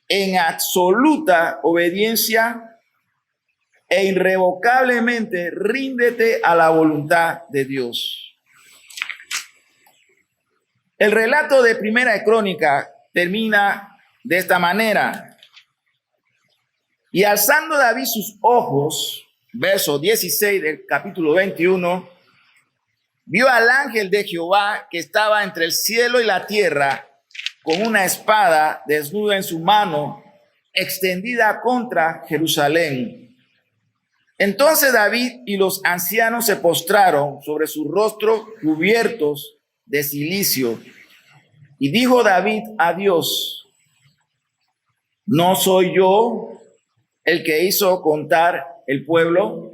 en absoluta obediencia e irrevocablemente ríndete a la voluntad de Dios. El relato de Primera de Crónica termina de esta manera. Y alzando David sus ojos, verso 16 del capítulo 21, vio al ángel de Jehová que estaba entre el cielo y la tierra con una espada desnuda en su mano, extendida contra Jerusalén. Entonces David y los ancianos se postraron sobre su rostro cubiertos de cilicio. Y dijo David a Dios, ¿no soy yo el que hizo contar el pueblo?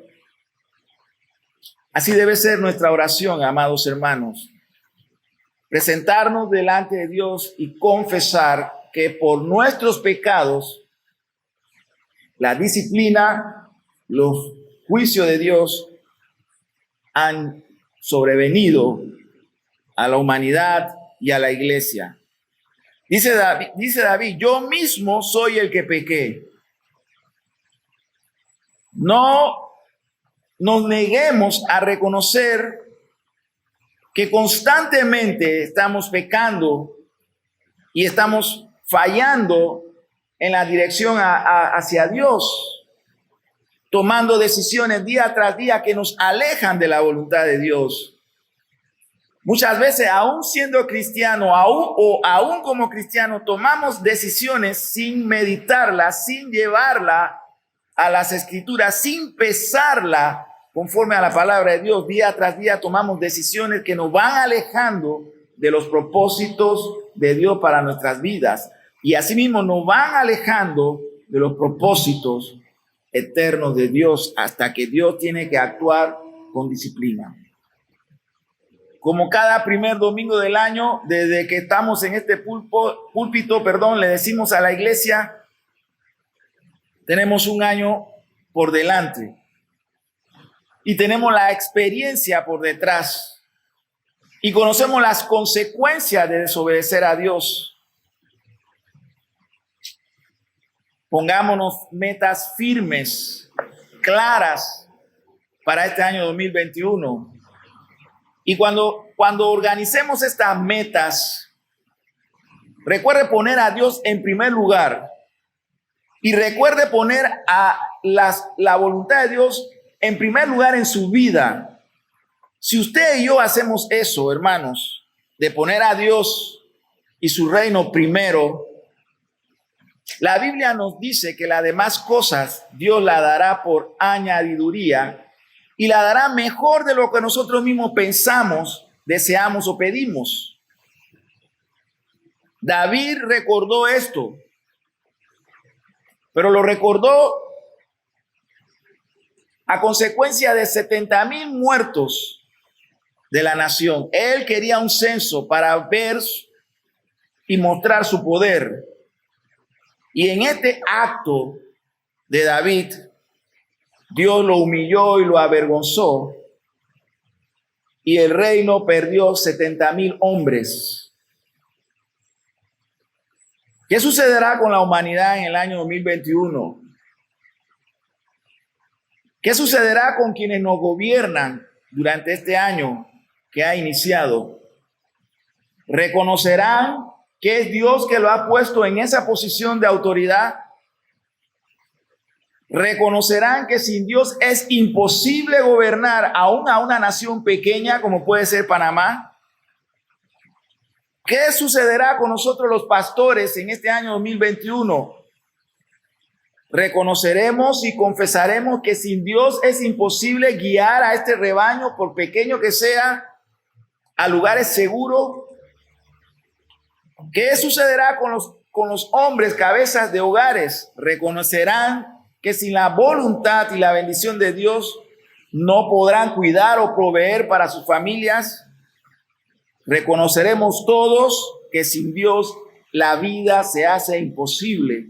Así debe ser nuestra oración, amados hermanos. Presentarnos delante de Dios y confesar que por nuestros pecados, la disciplina, los juicios de Dios han sobrevenido a la humanidad y a la iglesia. Dice David, yo mismo soy el que pequé. No nos neguemos a reconocer que constantemente estamos pecando y estamos fallando en la dirección hacia Dios, tomando decisiones día tras día que nos alejan de la voluntad de Dios. Muchas veces, aún siendo cristiano, aún como cristiano, tomamos decisiones sin meditarlas, sin llevarla a las escrituras, sin pesarla conforme a la palabra de Dios. Día tras día tomamos decisiones que nos van alejando de los propósitos de Dios para nuestras vidas. Y asimismo nos van alejando de los propósitos eternos de Dios hasta que Dios tiene que actuar con disciplina. Como cada primer domingo del año, desde que estamos en este púlpito, le decimos a la iglesia, tenemos un año por delante y tenemos la experiencia por detrás y conocemos las consecuencias de desobedecer a Dios. Pongámonos metas firmes, claras para este año 2021. Y cuando organicemos estas metas, recuerde poner a Dios en primer lugar y recuerde poner a la voluntad de Dios en primer lugar en su vida. Si usted y yo hacemos eso, hermanos, de poner a Dios y su reino primero, la Biblia nos dice que las demás cosas Dios la dará por añadiduría y la dará mejor de lo que nosotros mismos pensamos, deseamos o pedimos. David recordó esto, pero lo recordó a consecuencia de 70,000 muertos de la nación. Él quería un censo para ver y mostrar su poder. Y en este acto de David, Dios lo humilló y lo avergonzó, y el reino perdió 70,000 hombres. ¿Qué sucederá con la humanidad en el año 2021? ¿Qué sucederá con quienes nos gobiernan durante este año que ha iniciado? ¿Reconocerán que es Dios que lo ha puesto en esa posición de autoridad? ¿Reconocerán que sin Dios es imposible gobernar aún a una nación pequeña como puede ser Panamá? ¿Qué sucederá con nosotros los pastores en este año 2021? ¿Reconoceremos y confesaremos que sin Dios es imposible guiar a este rebaño, por pequeño que sea, a lugares seguros? ¿Qué sucederá con los hombres, cabezas de hogares? ¿Reconocerán que sin la voluntad y la bendición de Dios no podrán cuidar o proveer para sus familias? Reconoceremos todos que sin Dios la vida se hace imposible,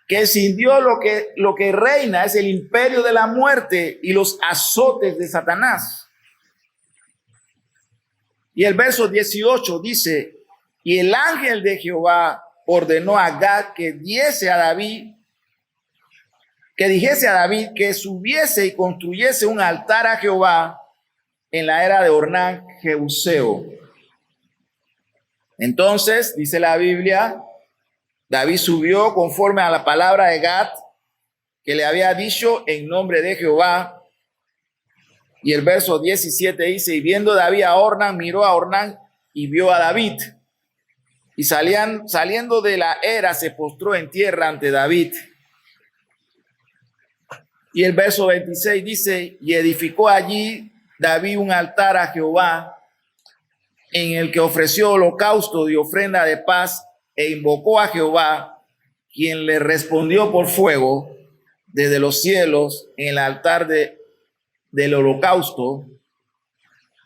que sin Dios lo que reina es el imperio de la muerte y los azotes de Satanás. Y el verso 18 dice: y el ángel de Jehová ordenó a Gad que dijese a David que subiese y construyese un altar a Jehová en la era de Ornán Jebuseo. Entonces, dice la Biblia, David subió conforme a la palabra de Gad, que le había dicho en nombre de Jehová. Y el verso 17 dice: y viendo David a Ornán, miró a Ornán y vio a David. Y saliendo de la era, se postró en tierra ante David. Y el verso 26 dice: y edificó allí David un altar a Jehová, en el que ofreció holocausto y ofrenda de paz, e invocó a Jehová, quien le respondió por fuego desde los cielos en el altar del holocausto.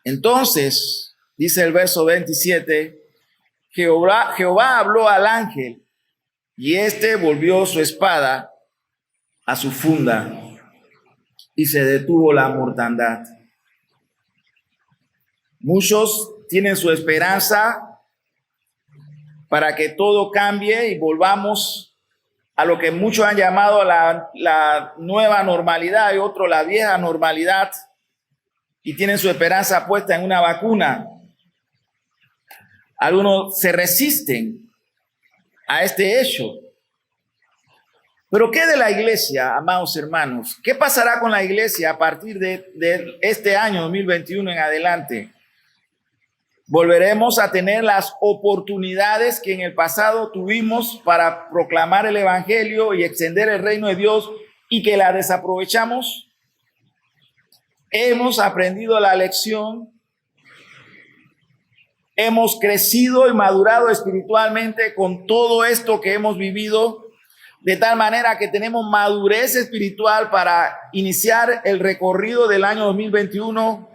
Entonces, dice el verso 27, Jehová habló al ángel, y éste volvió su espada a su funda, y se detuvo la mortandad. Muchos tienen su esperanza para que todo cambie y volvamos a lo que muchos han llamado la nueva normalidad y otros la vieja normalidad, y tienen su esperanza puesta en una vacuna. Algunos se resisten a este hecho. Pero ¿qué de la iglesia, amados hermanos? ¿Qué pasará con la iglesia a partir de este año 2021 en adelante? ¿Volveremos a tener las oportunidades que en el pasado tuvimos para proclamar el evangelio y extender el reino de Dios y que la desaprovechamos? ¿Hemos aprendido la lección? ¿Hemos crecido y madurado espiritualmente con todo esto que hemos vivido? De tal manera que tenemos madurez espiritual para iniciar el recorrido del año 2021.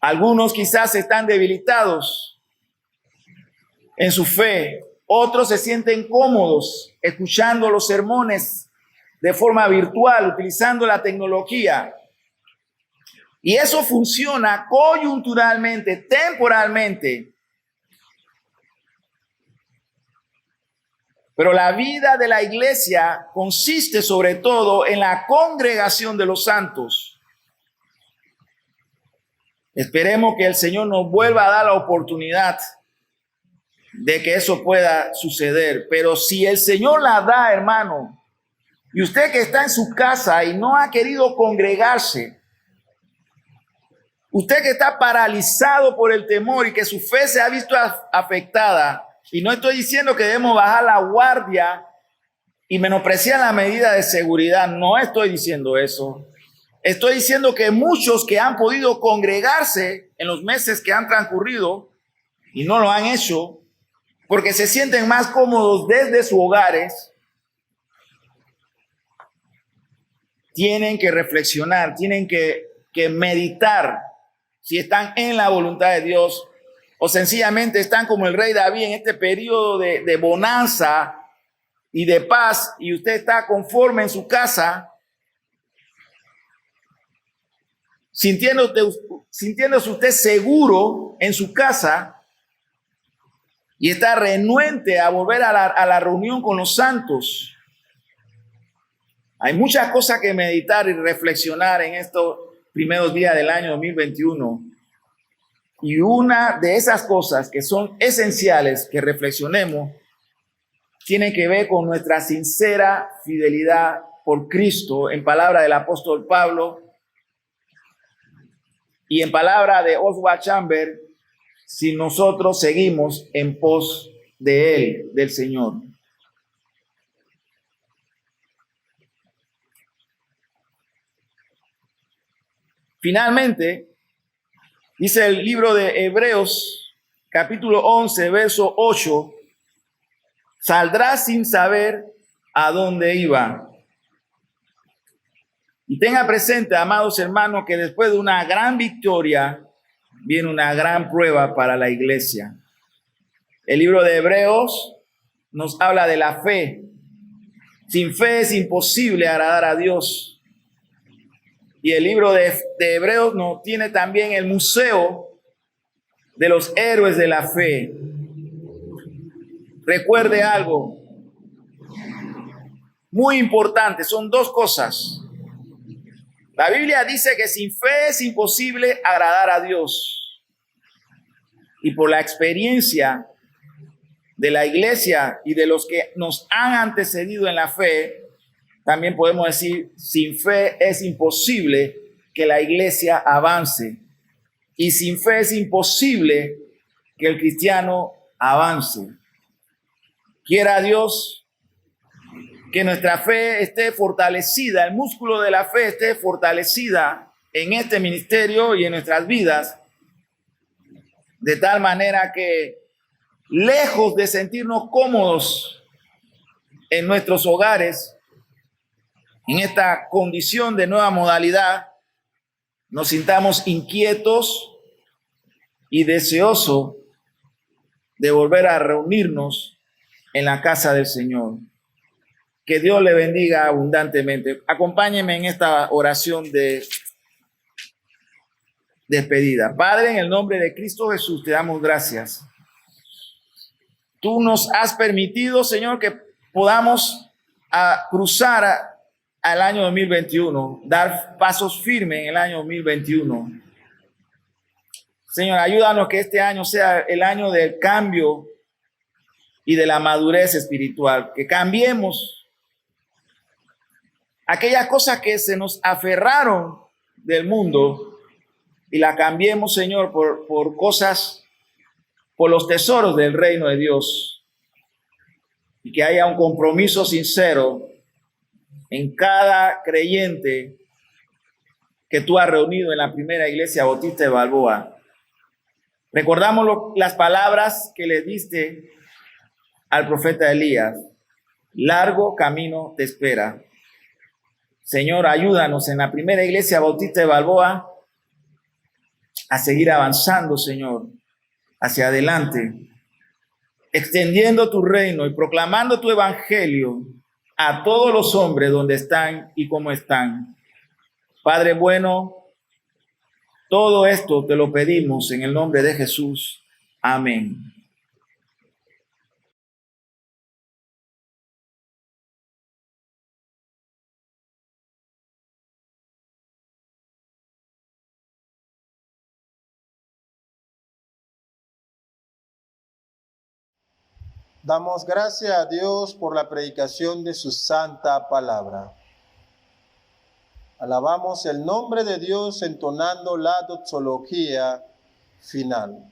Algunos quizás están debilitados en su fe. Otros se sienten cómodos escuchando los sermones de forma virtual, utilizando la tecnología. Y eso funciona coyunturalmente, temporalmente. Pero la vida de la iglesia consiste sobre todo en la congregación de los santos. Esperemos que el Señor nos vuelva a dar la oportunidad de que eso pueda suceder. Pero si el Señor la da, hermano, Y usted que está en su casa y no ha querido congregarse, usted que está paralizado por el temor y que su fe se ha visto afectada, y no estoy diciendo que debemos bajar la guardia y menospreciar la medida de seguridad, no estoy diciendo eso. Estoy diciendo que muchos que han podido congregarse en los meses que han transcurrido y no lo han hecho porque se sienten más cómodos desde sus hogares, tienen que reflexionar, tienen que meditar si están en la voluntad de Dios o sencillamente están como el rey David en este periodo de bonanza y de paz, y usted está conforme en su casa, sintiéndose usted seguro en su casa y está renuente a volver a la reunión con los santos. Hay muchas cosas que meditar y reflexionar en estos primeros días del año 2021. Y una de esas cosas que son esenciales que reflexionemos tiene que ver con nuestra sincera fidelidad por Cristo, en palabra del apóstol Pablo y en palabra de Oswald Chambers, si nosotros seguimos en pos de Él, del Señor. Finalmente, dice el libro de Hebreos, capítulo 11, verso 8, saldrá sin saber a dónde iba. Y tenga presente, amados hermanos, que después de una gran victoria viene una gran prueba para la iglesia. El libro de Hebreos nos habla de la fe. Sin fe es imposible agradar a Dios. Y el libro de Hebreos nos tiene también el museo de los héroes de la fe. Recuerde algo muy importante, son dos cosas. La Biblia dice que sin fe es imposible agradar a Dios. Y por la experiencia de la iglesia y de los que nos han antecedido en la fe, también podemos decir, sin fe es imposible que la iglesia avance. Y sin fe es imposible que el cristiano avance. Quiera Dios que nuestra fe esté fortalecida, el músculo de la fe esté fortalecida en este ministerio y en nuestras vidas, de tal manera que, lejos de sentirnos cómodos en nuestros hogares, en esta condición de nueva modalidad, nos sintamos inquietos y deseosos de volver a reunirnos en la casa del Señor. Que Dios le bendiga abundantemente. Acompáñenme en esta oración de despedida. Padre, en el nombre de Cristo Jesús, te damos gracias. Tú nos has permitido, Señor, que podamos cruzar al año 2021, dar pasos firmes en el año 2021. Señor, ayúdanos que este año sea el año del cambio y de la madurez espiritual, que cambiemos aquellas cosas que se nos aferraron del mundo y la cambiemos, Señor, por cosas, por los tesoros del reino de Dios, y que haya un compromiso sincero en cada creyente que tú has reunido en la primera iglesia bautista de Balboa. Recordamos las palabras que le diste al profeta Elías: largo camino te espera. Señor, ayúdanos en la primera iglesia bautista de Balboa a seguir avanzando, Señor, hacia adelante, extendiendo tu reino y proclamando tu evangelio a todos los hombres donde están y cómo están. Padre bueno, todo esto te lo pedimos en el nombre de Jesús. Amén. Damos gracias a Dios por la predicación de su santa palabra. Alabamos el nombre de Dios entonando la doxología final.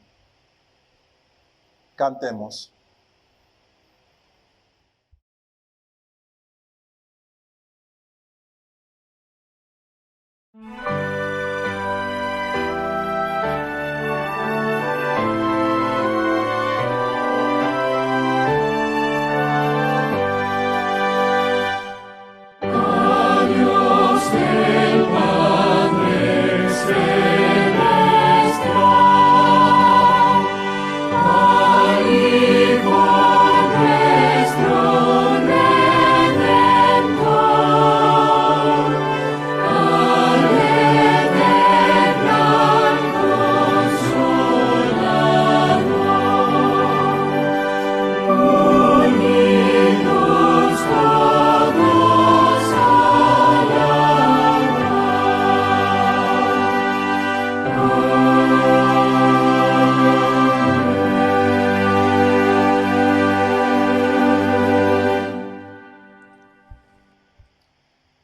Cantemos.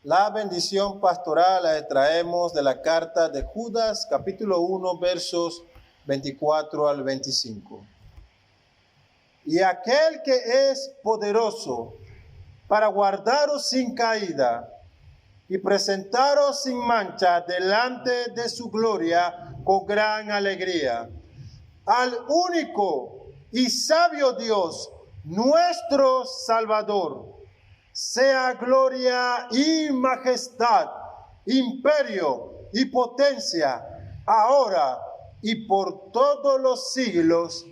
La bendición pastoral la traemos de la carta de Judas, capítulo 1, versos 24 al 25. Y aquel que es poderoso para guardaros sin caída y presentaros sin mancha delante de su gloria con gran alegría, al único y sabio Dios, nuestro Salvador, sea gloria y majestad, imperio y potencia, ahora y por todos los siglos.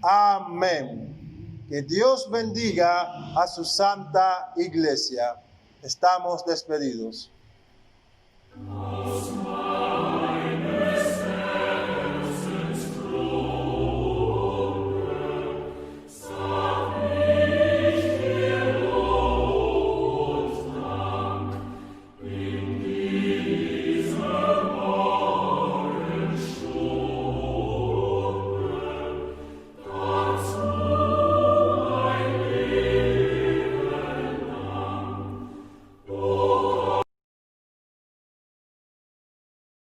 Amén. Que Dios bendiga a su santa iglesia. Estamos despedidos.